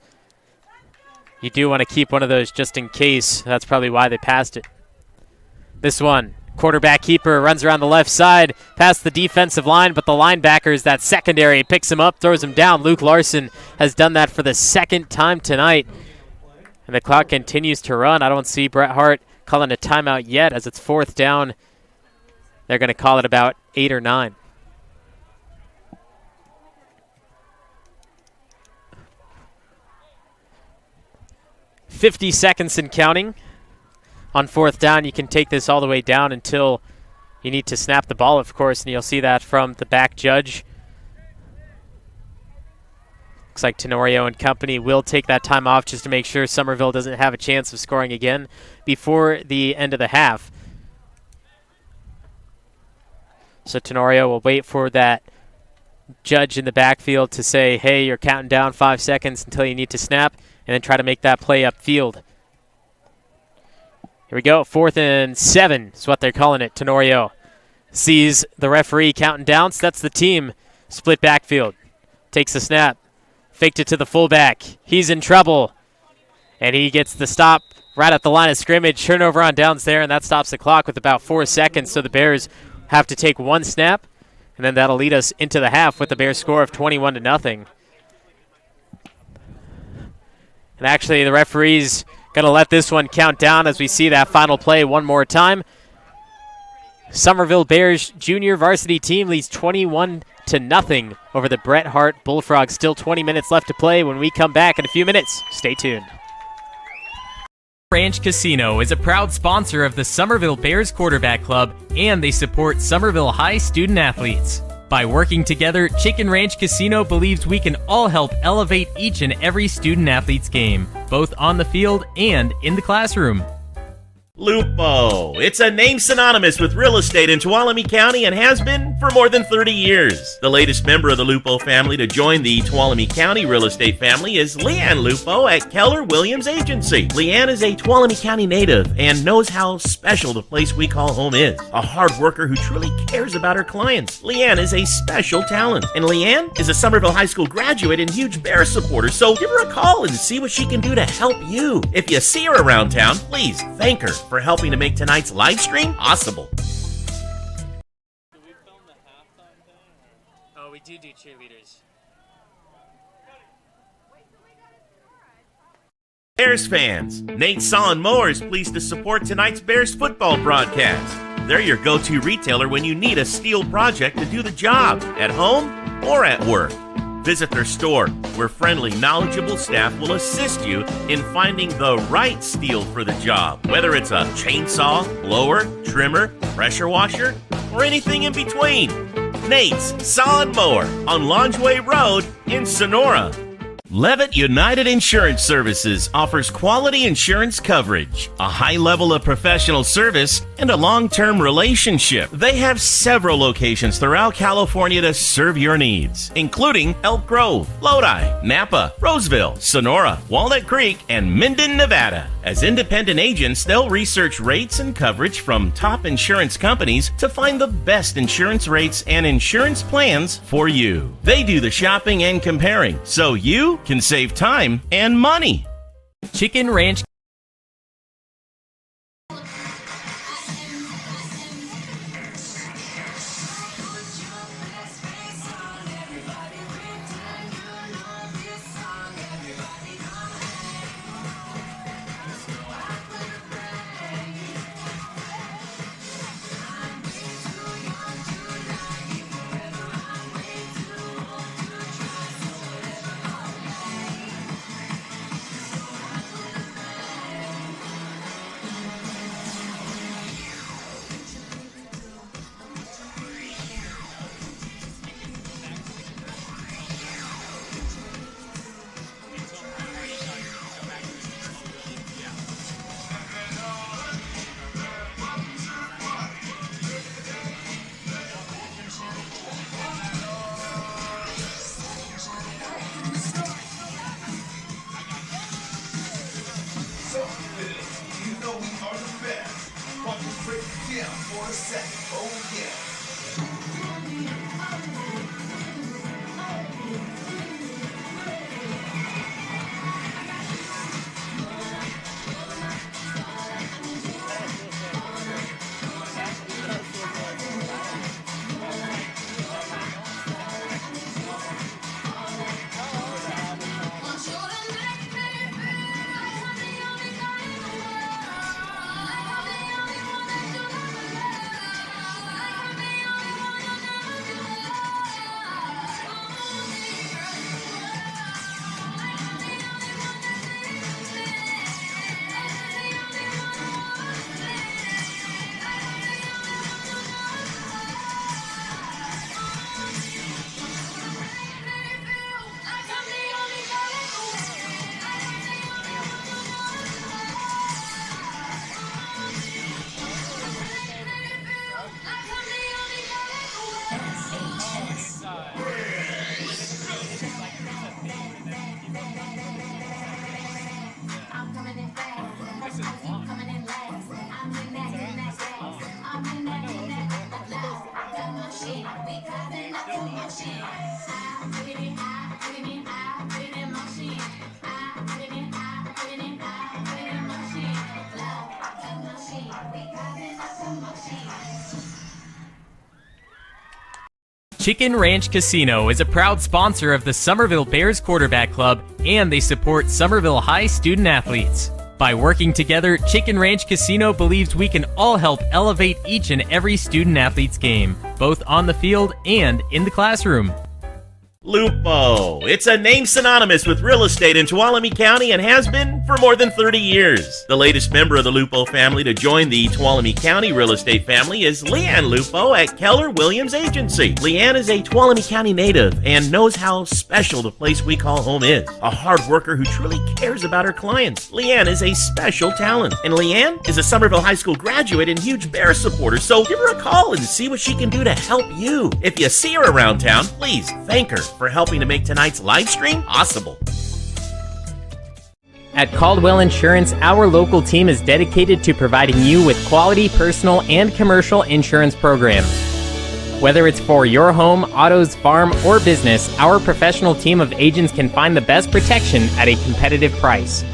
you do want to keep one of those just in case. That's probably why they passed it. This one. Quarterback keeper runs around the left side past the defensive line, but the linebackers, that secondary, picks him up, throws him down. Luke Larson has done that for the 2nd time tonight. And the clock continues to run. I don't see Bret Hart calling a timeout yet as it's 4th down. They're going to call it about 8 or 9. $50 seconds and counting. On 4th down, you can take this all the way down until you need to snap the ball, of course, and you'll see that from the back judge. Looks like Tenorio and company will take that time off just to make sure Somerville doesn't have a chance of scoring again before the end of the half. So Tenorio will wait for that judge in the backfield to say, hey, you're counting down 5 seconds until you need to snap, and then try to make that play upfield. Here we go, 4th and 7 is what they're calling it. Tenorio sees the referee counting down, sets the team. Split backfield, takes the snap, faked it to the fullback. He's in trouble, and he gets the stop right at the line of scrimmage. Turnover on downs there, and that stops the clock with about 4 seconds, so the Bears have to take one snap, and then that'll lead us into the half with the Bears score of 21-0. And actually, the referee's going to let this one count down as we see that final play one more time. Somerville Bears junior varsity team leads 21-0 over the Bret Hart Bullfrogs. Still 20 minutes left to play. When we come back in a few minutes, stay tuned. Ranch Casino is a proud sponsor of the Somerville Bears Quarterback Club, and they support Somerville High student athletes. By working together, Chicken Ranch Casino believes we can all help elevate each and every student athlete's game, both on the field and in the classroom. Lupo. It's a name synonymous with real estate in Tuolumne County and has been for more than 30 years. The latest member of the Lupo family to join the Tuolumne County real estate family is LeAnn Lupo at Keller Williams Agency. LeAnn is a Tuolumne County native and knows how special the place we call home is. A hard worker who truly cares about her clients. LeAnn is a special talent, and LeAnn is a Somerville High School graduate and huge Bear supporter, so give her a call and see what she can do to help you. If you see her around town, please thank her for helping to make tonight's live stream possible. Oh, we do cheerleaders. Bears fans, Nate Saw Mower is pleased to support tonight's Bears football broadcast. They're your go-to retailer when you need a steel project to do the job, at home or at work. Visit their store, where friendly, knowledgeable staff will assist you in finding the right steel for the job, whether it's a chainsaw, blower, trimmer, pressure washer, or anything in between. Nate's Saw and Mower on Longeway Road in Sonora. Levitt United Insurance Services offers quality insurance coverage, a high level of professional service, and a long-term relationship. They have several locations throughout California to serve your needs, including Elk Grove, Lodi, Napa, Roseville, Sonora, Walnut Creek, and Minden, Nevada. As independent agents, they'll research rates and coverage from top insurance companies to find the best insurance rates and insurance plans for you. They do the shopping and comparing, so you can save time and money. Chicken Ranch. Chicken Ranch Casino is a proud sponsor of the Somerville Bears Quarterback Club, and they support Somerville High student athletes. By working together, Chicken Ranch Casino believes we can all help elevate each and every student athlete's game, both on the field and in the classroom. Lupo. It's a name synonymous with real estate in Tuolumne County and has been for more than 30 years. The latest member of the Lupo family to join the Tuolumne County real estate family is LeAnn Lupo at Keller Williams Agency. LeAnn is a Tuolumne County native and knows how special the place we call home is. A hard worker who truly cares about her clients. LeAnn is a special talent. And LeAnn is a Somerville High School graduate and huge Bear supporter, so give her a call and see what she can do to help you. If you see her around town, please thank her for helping to make tonight's live stream possible. At Caldwell Insurance, our local team is dedicated to providing you with quality personal and commercial insurance programs. Whether it's for your home, autos, farm, or business, our professional team of agents can find the best protection at a competitive price.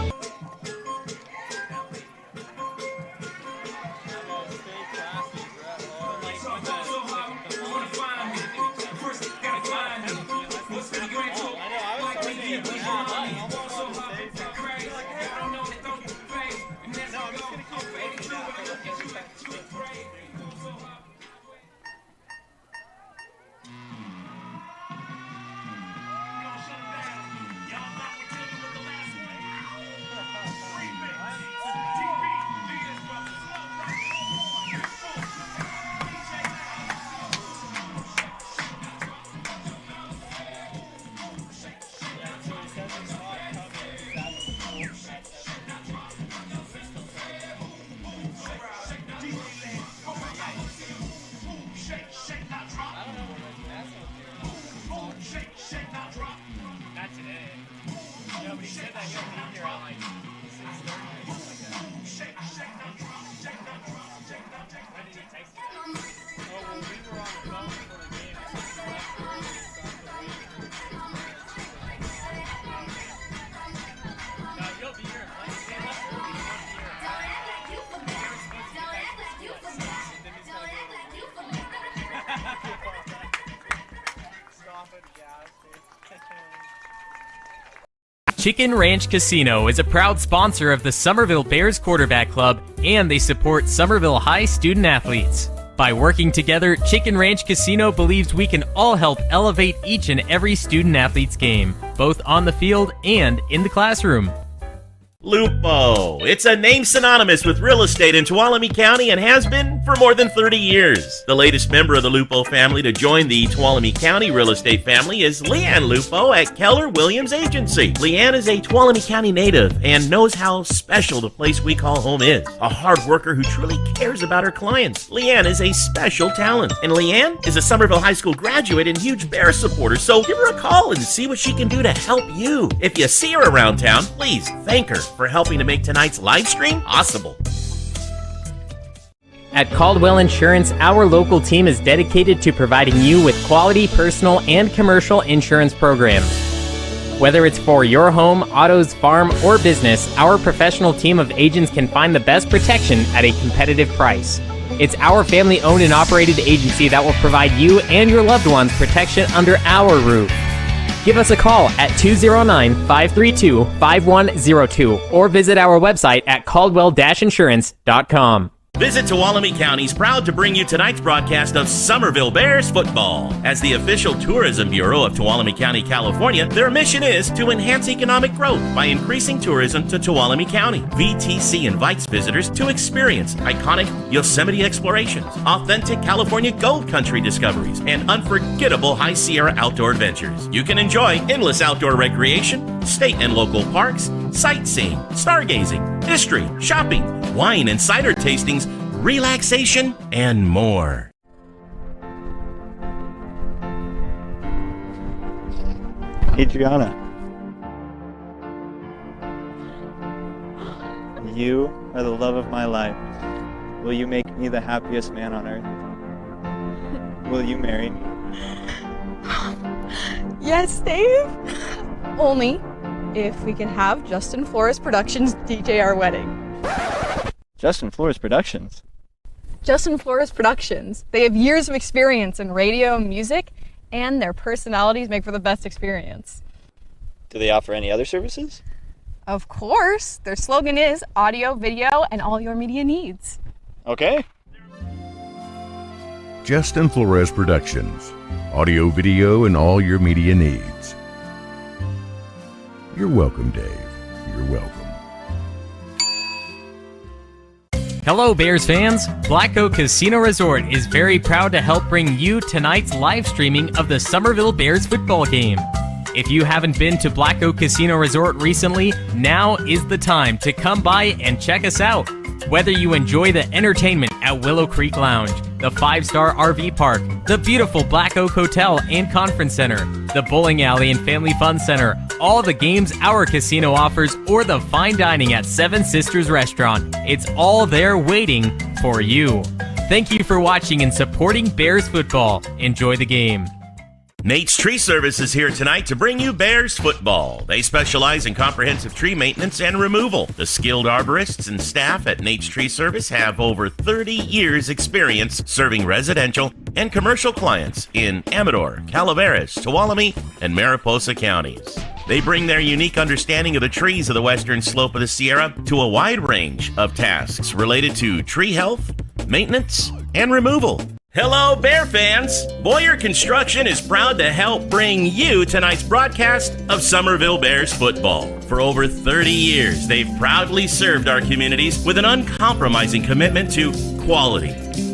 Chicken Ranch Casino is a proud sponsor of the Somerville Bears Quarterback Club, and they support Somerville High student athletes. By working together, Chicken Ranch Casino believes we can all help elevate each and every student athlete's game, both on the field and in the classroom. Lupo. It's a name synonymous with real estate in Tuolumne County and has been for more than 30 years. The latest member of the Lupo family to join the Tuolumne County real estate family is LeAnn Lupo at Keller Williams Agency. LeAnn is a Tuolumne County native and knows how special the place we call home is. A hard worker who truly cares about her clients. LeAnn is a special talent. And LeAnn is a Somerville High School graduate and huge Bear supporter, so give her a call and see what she can do to help you. If you see her around town, please thank her for helping to make tonight's live stream possible. At Caldwell Insurance, our local team is dedicated to providing you with quality personal and commercial insurance programs. Whether it's for your home, autos, farm, or business, our professional team of agents can find the best protection at a competitive price. It's our family-owned and operated agency that will provide you and your loved ones protection under our roof. Give us a call at 209-532-5102 or visit our website at caldwell-insurance.com. Visit Tuolumne County's proud to bring you tonight's broadcast of Somerville Bears football. As the official tourism bureau of Tuolumne County, California, their mission is to enhance economic growth by increasing tourism to Tuolumne County. VTC invites visitors to experience iconic Yosemite explorations, authentic California gold country discoveries, and unforgettable High Sierra outdoor adventures. You can enjoy endless outdoor recreation, state and local parks, sightseeing, stargazing, history, shopping, wine and cider tastings, relaxation, and more. Adriana, you are the love of my life. Will you make me the happiest man on earth? Will you marry me? Yes, Dave. Only if we can have Justin Flores Productions DJ our wedding. Justin Flores Productions? Justin Flores Productions. They have years of experience in radio and music, and their personalities make for the best experience. Do they offer any other services? Of course, their slogan is audio, video, and all your media needs. Okay. Justin Flores Productions. Audio, video, and all your media needs. You're welcome, Dave. You're welcome. Hello, Bears fans! Black Oak Casino Resort is very proud to help bring you tonight's live streaming of the Somerville Bears football game. If you haven't been to Black Oak Casino Resort recently, now is the time to come by and check us out. Whether you enjoy the entertainment at Willow Creek Lounge, the 5-star RV park, the beautiful Black Oak Hotel and Conference Center, the bowling alley and family fun center, all the games our casino offers, or the fine dining at Seven Sisters Restaurant, it's all there waiting for you. Thank you for watching and supporting Bears football. Enjoy the game. Nate's Tree Service is here tonight to bring you Bears football. They specialize in comprehensive tree maintenance and removal. The skilled arborists and staff at Nate's Tree Service have over 30 years experience serving residential and commercial clients in Amador, Calaveras, Tuolumne, and Mariposa counties. They bring their unique understanding of the trees of the western slope of the Sierra to a wide range of tasks related to tree health, maintenance, and removal. Hello, Bear fans! Boyer Construction is proud to help bring you tonight's broadcast of Somerville Bears football. For over 30 years, they've proudly served our communities with an uncompromising commitment to quality,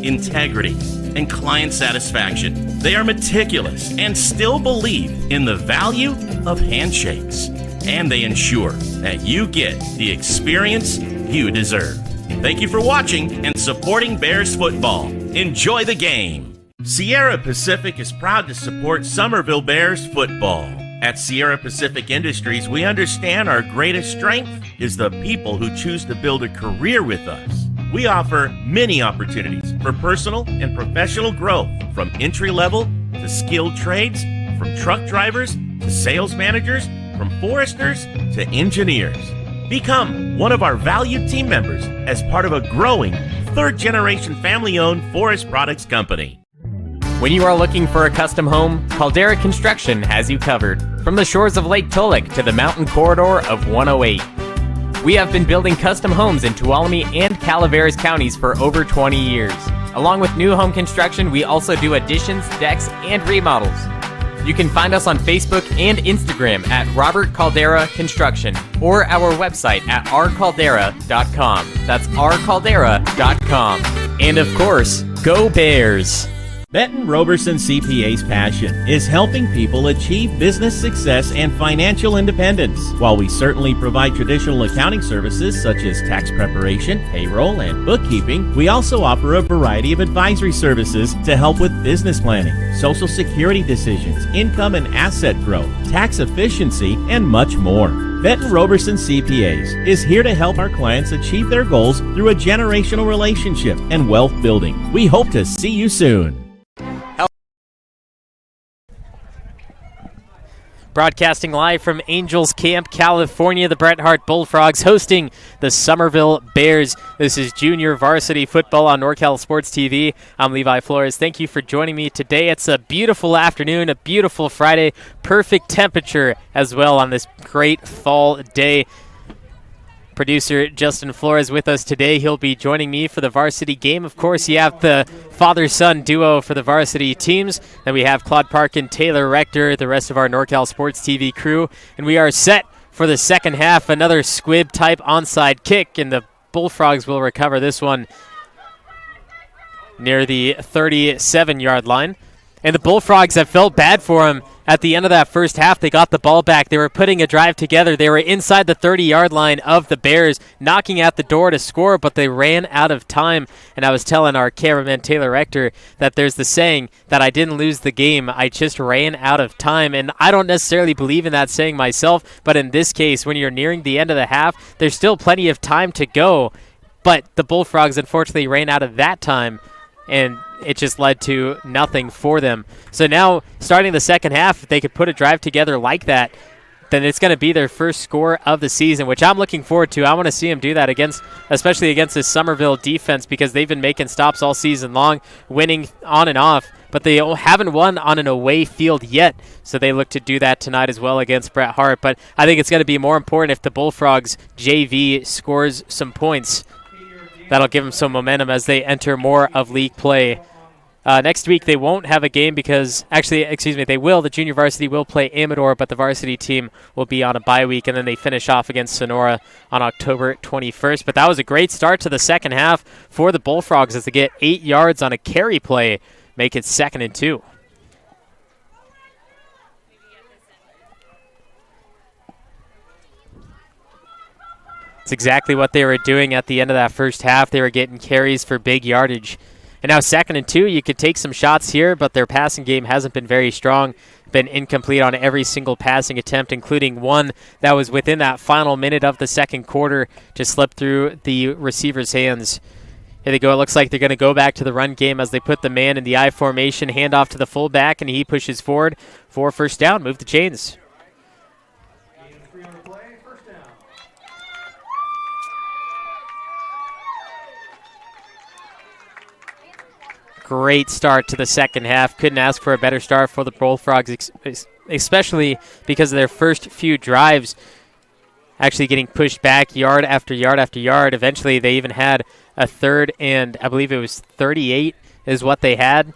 integrity, and client satisfaction. They are meticulous and still believe in the value of handshakes. And they ensure that you get the experience you deserve. Thank you for watching and supporting Bears football. Enjoy the game. Sierra Pacific is proud to support Somerville Bears football. At Sierra Pacific Industries, we understand our greatest strength is the people who choose to build a career with us. We offer many opportunities for personal and professional growth, from entry-level to skilled trades, from truck drivers to sales managers, from foresters to engineers. Become one of our valued team members as part of a growing third-generation family-owned forest products company. When you are looking for a custom home, Caldera Construction has you covered. From the shores of Lake Tuolumne to the mountain corridor of 108. We have been building custom homes in Tuolumne and Calaveras counties for over 20 years. Along with new home construction, we also do additions, decks, and remodels. You can find us on Facebook and Instagram at Robert Caldera Construction or our website at rcaldera.com. That's rcaldera.com. And of course, go Bears! Benton Roberson CPA's passion is helping people achieve business success and financial independence. While we certainly provide traditional accounting services such as tax preparation, payroll, and bookkeeping, we also offer a variety of advisory services to help with business planning, social security decisions, income and asset growth, tax efficiency, and much more. Benton Roberson CPAs is here to help our clients achieve their goals through a generational relationship and wealth building. We hope to see you soon. Broadcasting live from Angels Camp, California, the Bret Hart Bullfrogs hosting the Somerville Bears. This is junior varsity football on NorCal Sports TV. I'm Levi Flores. Thank you for joining me today. It's a beautiful afternoon, a beautiful Friday, perfect temperature as well on this great fall day. Producer Justin Flores with us today. He'll be joining me for the varsity game. Of course, you have the father-son duo for the varsity teams. Then we have Claude Park and Taylor Rector, the rest of our NorCal Sports TV crew. And we are set for the second half. Another squib-type onside kick, and the Bullfrogs will recover this one near the 37-yard line. And the Bullfrogs have felt bad for him. At the end of that first half, they got the ball back. They were putting a drive together. They were inside the 30-yard line of the Bears, knocking at the door to score, but they ran out of time. And I was telling our cameraman, Taylor Rector, that there's the saying that I didn't lose the game. I just ran out of time. And I don't necessarily believe in that saying myself, but in this case, when you're nearing the end of the half, there's still plenty of time to go. But the Bullfrogs, unfortunately, ran out of that time, and it just led to nothing for them. So now, starting the second half, if they could put a drive together like that, then it's going to be their first score of the season, which I'm looking forward to. I want to see them do that especially against this Somerville defense, because they've been making stops all season long, winning on and off. but they haven't won on an away field yet, so they look to do that tonight as well against Bret Hart. But I think it's going to be more important if the Bullfrogs JV scores some points. That'll give them some momentum as they enter more of league play. Next week they won't have a game because, they will. The junior varsity will play Amador, but the varsity team will be on a bye week, and then they finish off against Sonora on October 21st. But that was a great start to the second half for the Bullfrogs as they get 8 yards on a carry play, make it 2nd and 2. It's exactly what they were doing at the end of that first half. They were getting carries for big yardage. And now 2nd and 2, you could take some shots here, but their passing game hasn't been very strong. Been incomplete on every single passing attempt, including one that was within that final minute of the second quarter to slip through the receiver's hands. Here they go. It looks like they're going to go back to the run game as they put the man in the I formation, hand off to the fullback, and he pushes forward for first down. Move the chains. Great start to the second half. Couldn't ask for a better start for the Bullfrogs, especially because of their first few drives actually getting pushed back yard after yard after yard. Eventually, they even had a 3rd and I believe it was 38 is what they had,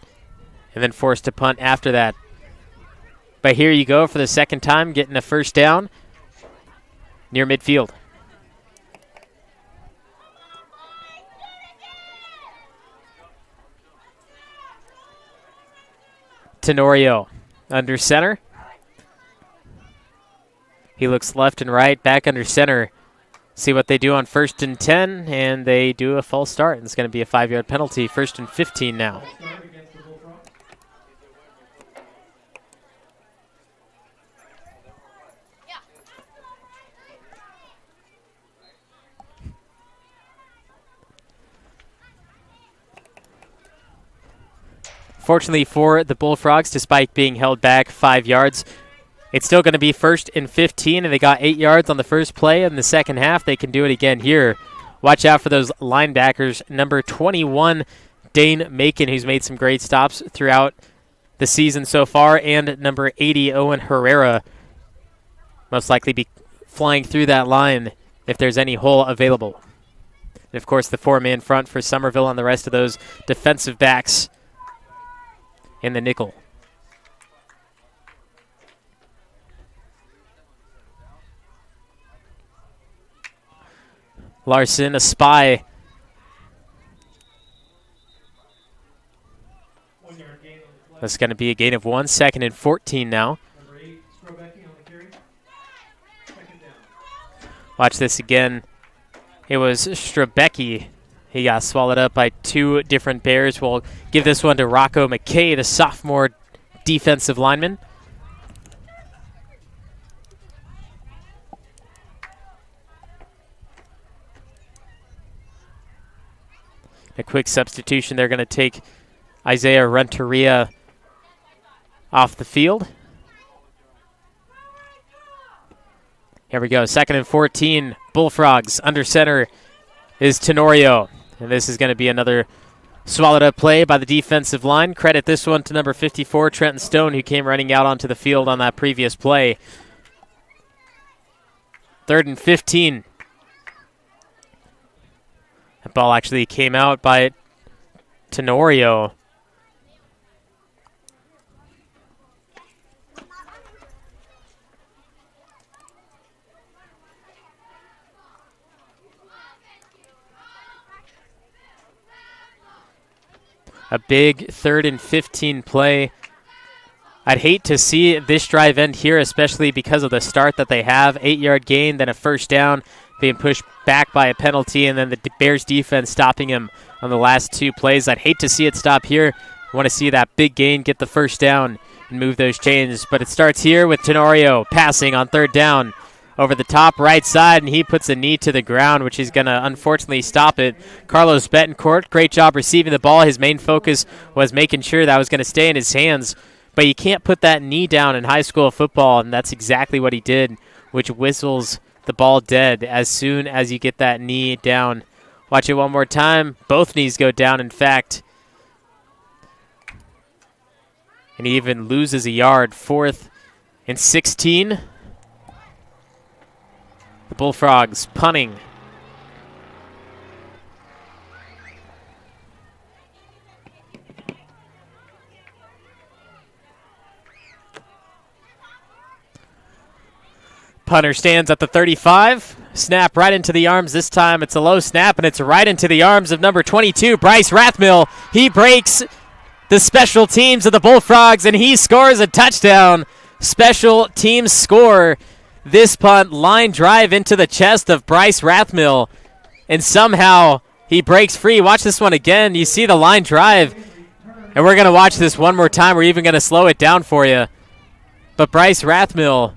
and then forced to punt after that. But here you go for the second time, getting a first down near midfield. Tenorio under center. He looks left and right, back under center. See what they do on 1st and 10, and they do a false start. It's going to be a 5-yard penalty. 1st and 15 now. Fortunately for the Bullfrogs, despite being held back 5 yards, it's still going to be 1st and 15, and they got 8 yards on the first play. In the second half, they can do it again here. Watch out for those linebackers. Number 21, Dane Macon, who's made some great stops throughout the season so far, and number 80, Owen Herrera, most likely be flying through that line if there's any hole available. And, of course, the 4-man front for Somerville and the rest of those defensive backs in the nickel. Larson, a spy. That's going to be a gain of 1. 2nd and 14 now. Watch this again. It was Strabecki. He got swallowed up by 2 different Bears. We'll give this one to Rocco McKay, the sophomore defensive lineman. A quick substitution. They're going to take Isaiah Renteria off the field. Here we go. 2nd and 14. Bullfrogs. Under center is Tenorio. And this is going to be another swallowed up play by the defensive line. Credit this one to number 54, Trenton Stone, who came running out onto the field on that previous play. 3rd and 15. That ball actually came out by Tenorio. A big 3rd and 15 play. I'd hate to see this drive end here, especially because of the start that they have. 8-yard gain, then a first down, being pushed back by a penalty, and then the Bears defense stopping him on the last 2 plays. I'd hate to see it stop here. I want to see that big gain, get the first down, and move those chains. But it starts here with Tenorio passing on 3rd down. Over the top right side, and he puts a knee to the ground, which is going to unfortunately stop it. Carlos Betancourt, great job receiving the ball. His main focus was making sure that was going to stay in his hands. But you can't put that knee down in high school football, and that's exactly what he did, which whistles the ball dead as soon as you get that knee down. Watch it one more time. Both knees go down, in fact. And he even loses a yard. 4th and 16. The Bullfrogs punting. Punter stands at the 35. Snap right into the arms. This time it's a low snap, and it's right into the arms of number 22, Bryce Rathmill. He breaks the special teams of the Bullfrogs, and he scores a touchdown. Special teams score. This punt, line drive into the chest of Bryce Rathmill, and somehow he breaks free. Watch this one again. You see the line drive, and we're going to watch this one more time. We're even going to slow it down for you. But Bryce Rathmill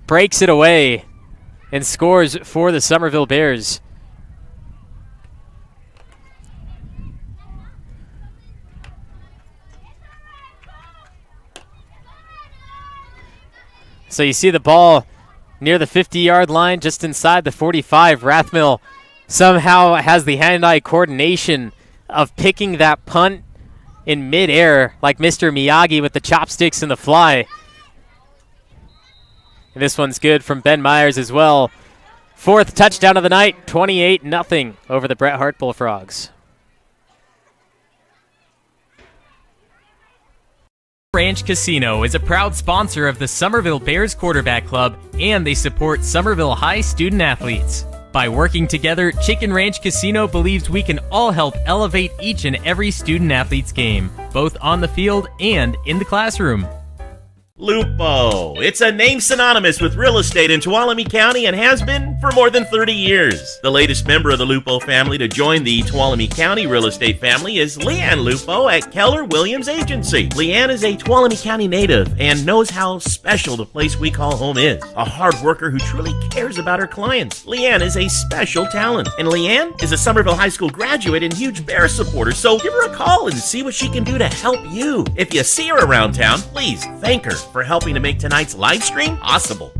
breaks it away and scores for the Somerville Bears. So you see the ball near the 50-yard line, just inside the 45. Rathmill somehow has the hand-eye coordination of picking that punt in midair like Mr. Miyagi with the chopsticks and the fly. And this one's good from Ben Myers as well. 4th touchdown of the night, 28-0 over the Bret Hart Bullfrogs. Ranch Casino is a proud sponsor of the Somerville Bears Quarterback Club, and they support Somerville High student athletes. By working together, Chicken Ranch Casino believes we can all help elevate each and every student athlete's game, both on the field and in the classroom. Lupo. It's a name synonymous with real estate in Tuolumne County and has been for more than 30 years. The latest member of the Lupo family to join the Tuolumne County real estate family is LeAnn Lupo at Keller Williams Agency. LeAnn is a Tuolumne County native and knows how special the place we call home is. A hard worker who truly cares about her clients. LeAnn is a special talent, and LeAnn is a Somerville High School graduate and huge Bear supporter, so give her a call and see what she can do to help you. If you see her around town, please thank her for helping to make tonight's live stream possible.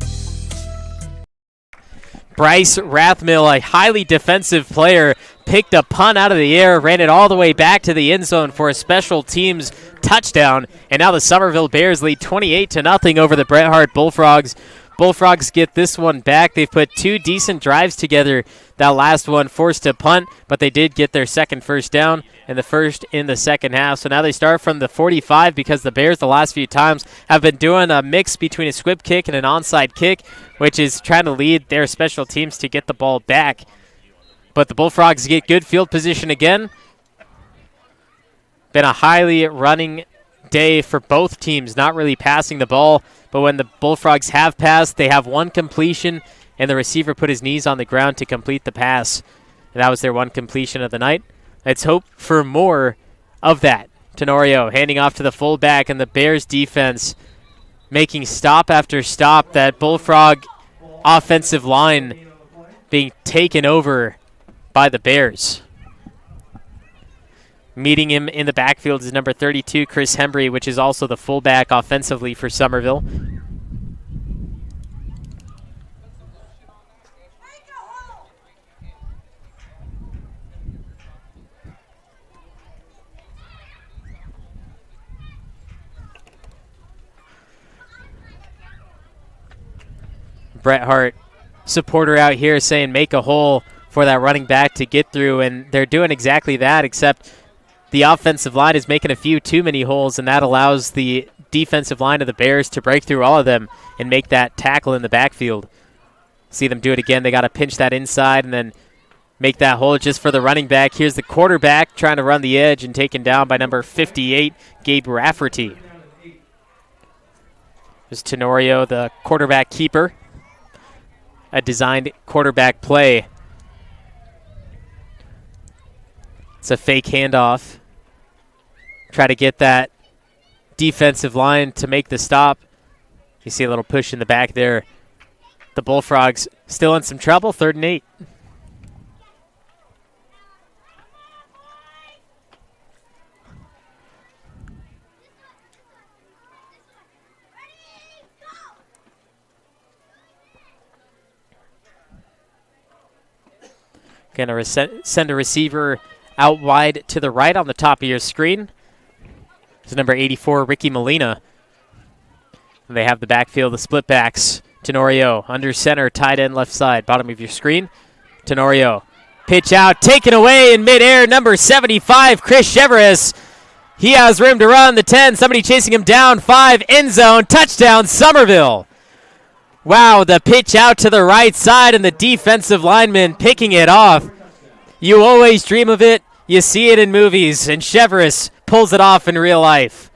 Bryce Rathmill, a highly defensive player, picked a punt out of the air, ran it all the way back to the end zone for a special teams touchdown, and now the Somerville Bears lead 28-0 over the Bret Hart Bullfrogs. Bullfrogs get this one back. They've put 2 decent drives together. That last one forced a punt, but they did get their second first down and the first in the second half. So now they start from the 45 because the Bears the last few times have been doing a mix between a squib kick and an onside kick, which is trying to lead their special teams to get the ball back. But the Bullfrogs get good field position again. Been a highly running day for both teams, not really passing the ball. But when the Bullfrogs have passed, they have one completion, and the receiver put his knees on the ground to complete the pass. And that was their one completion of the night. Let's hope for more of that. Tenorio handing off to the fullback, and the Bears defense making stop after stop. That Bullfrog offensive line being taken over by the Bears. Meeting him in the backfield is number 32, Chris Hembry, which is also the fullback offensively for Somerville. Bret Hart supporter out here saying make a hole for that running back to get through, and they're doing exactly that, except the offensive line is making a few too many holes, and that allows the defensive line of the Bears to break through all of them and make that tackle in the backfield. See them do it again. They got to pinch that inside and then make that hole just for the running back. Here's the quarterback trying to run the edge and taken down by number 58, Gabe Rafferty. There's Tenorio, the quarterback keeper. A designed quarterback play. It's a fake handoff. Try to get that defensive line to make the stop. You see a little push in the back there. The Bullfrogs still in some trouble, 3rd and 8. Going to send a receiver out wide to the right on the top of your screen. It's number 84, Ricky Molina. And they have the backfield, the split backs. Tenorio under center, tight end left side, bottom of your screen. Tenorio, pitch out, taken away in midair, number 75, Chris Chevres. He has room to run, the 10, somebody chasing him down, 5, end zone, touchdown, Somerville. Wow, the pitch out to the right side and the defensive lineman picking it off. You always dream of it, you see it in movies, and Chevres pulls it off in real life.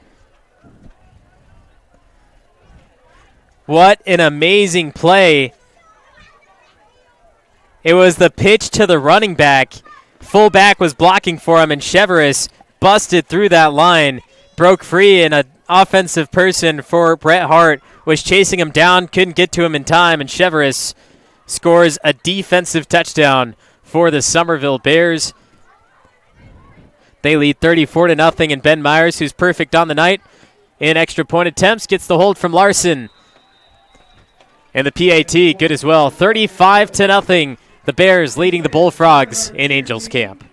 What an amazing play. It was the pitch to the running back. Fullback was blocking for him, and Chevres busted through that line, broke free, and an offensive person for Bret Hart was chasing him down, couldn't get to him in time, and Chevres scores a defensive touchdown for the Somerville Bears. They lead 34-0, and Ben Myers, who's perfect on the night in extra point attempts, gets the hold from Larson. And the PAT, good as well. 35-0. The Bears leading the Bullfrogs in Angels Camp.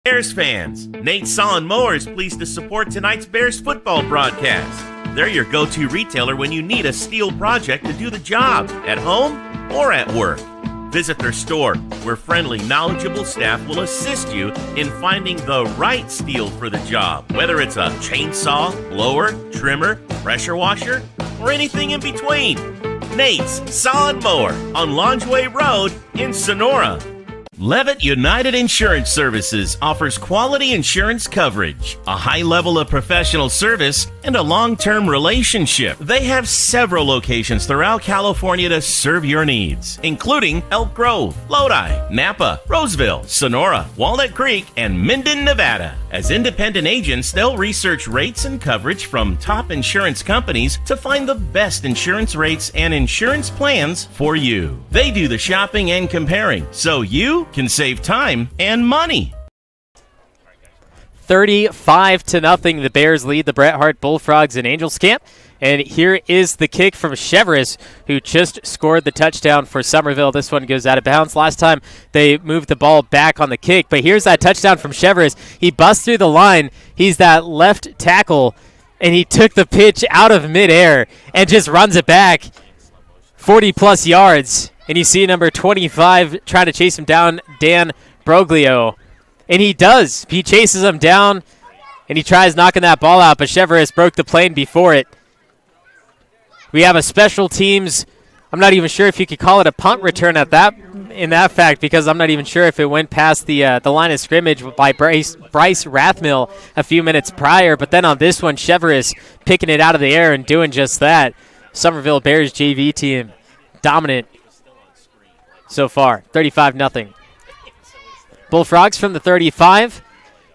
Bears fans, Nate Saw Mower is pleased to support tonight's Bears football broadcast. They're your go-to retailer when you need a steel project to do the job, at home or at work. Visit their store, where friendly, knowledgeable staff will assist you in finding the right steel for the job, whether it's a chainsaw, blower, trimmer, pressure washer, or anything in between. Nate's Saw and Mower on Longeway Road in Sonora. Levitt United Insurance Services offers quality insurance coverage, a high level of professional service, and a long-term relationship. They have several locations throughout California to serve your needs, including Elk Grove, Lodi, Napa, Roseville, Sonora, Walnut Creek, and Minden, Nevada. As independent agents, they'll research rates and coverage from top insurance companies to find the best insurance rates and insurance plans for you. They do the shopping and comparing, so you can save time and money. 35-0. The Bears lead the Bret Hart Bullfrogs in Angels Camp. And here is the kick from Chevres, who just scored the touchdown for Somerville. This one goes out of bounds. Last time they moved the ball back on the kick. But here's that touchdown from Chevres. He busts through the line. He's that left tackle, and he took the pitch out of midair and just runs it back 40-plus yards. And you see number 25 trying to chase him down, Dan Broglio. And he does. He chases him down, and he tries knocking that ball out, but Chevres broke the plane before it. We have a special teams. I'm not even sure if you could call it a punt return in that fact, because I'm not even sure if it went past the line of scrimmage by Bryce Rathmill a few minutes prior. But then on this one, Chevres picking it out of the air and doing just that. Somerville Bears JV team dominant so far, 35-0. Bullfrogs from the 35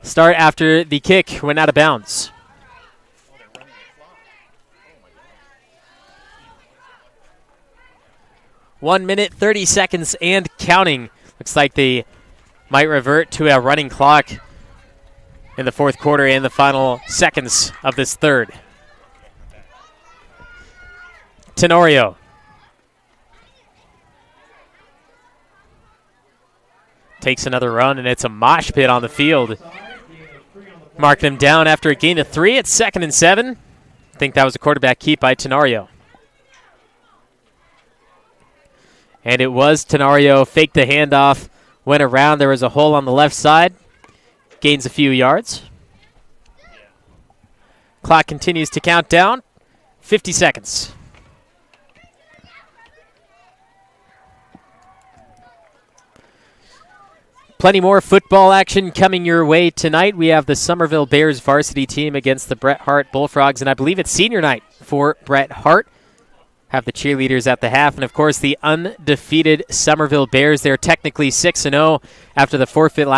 start after the kick went out of bounds. One minute, 30 seconds, and counting. Looks like they might revert to a running clock in the fourth quarter and the final seconds of this third. Tenorio. Takes another run, and it's a mosh pit on the field. Marking him down after a gain of 3 at 2nd and 7. I think that was a quarterback keep by Tenorio. And it was Tenorio. Faked the handoff, went around. There was a hole on the left side. Gains a few yards. Clock continues to count down. 50 seconds. Plenty more football action coming your way tonight. We have the Somerville Bears varsity team against the Bret Hart Bullfrogs, and I believe it's senior night for Bret Hart. Have the cheerleaders at the half, and of course the undefeated Somerville Bears. They're technically 6-0 after the forfeit last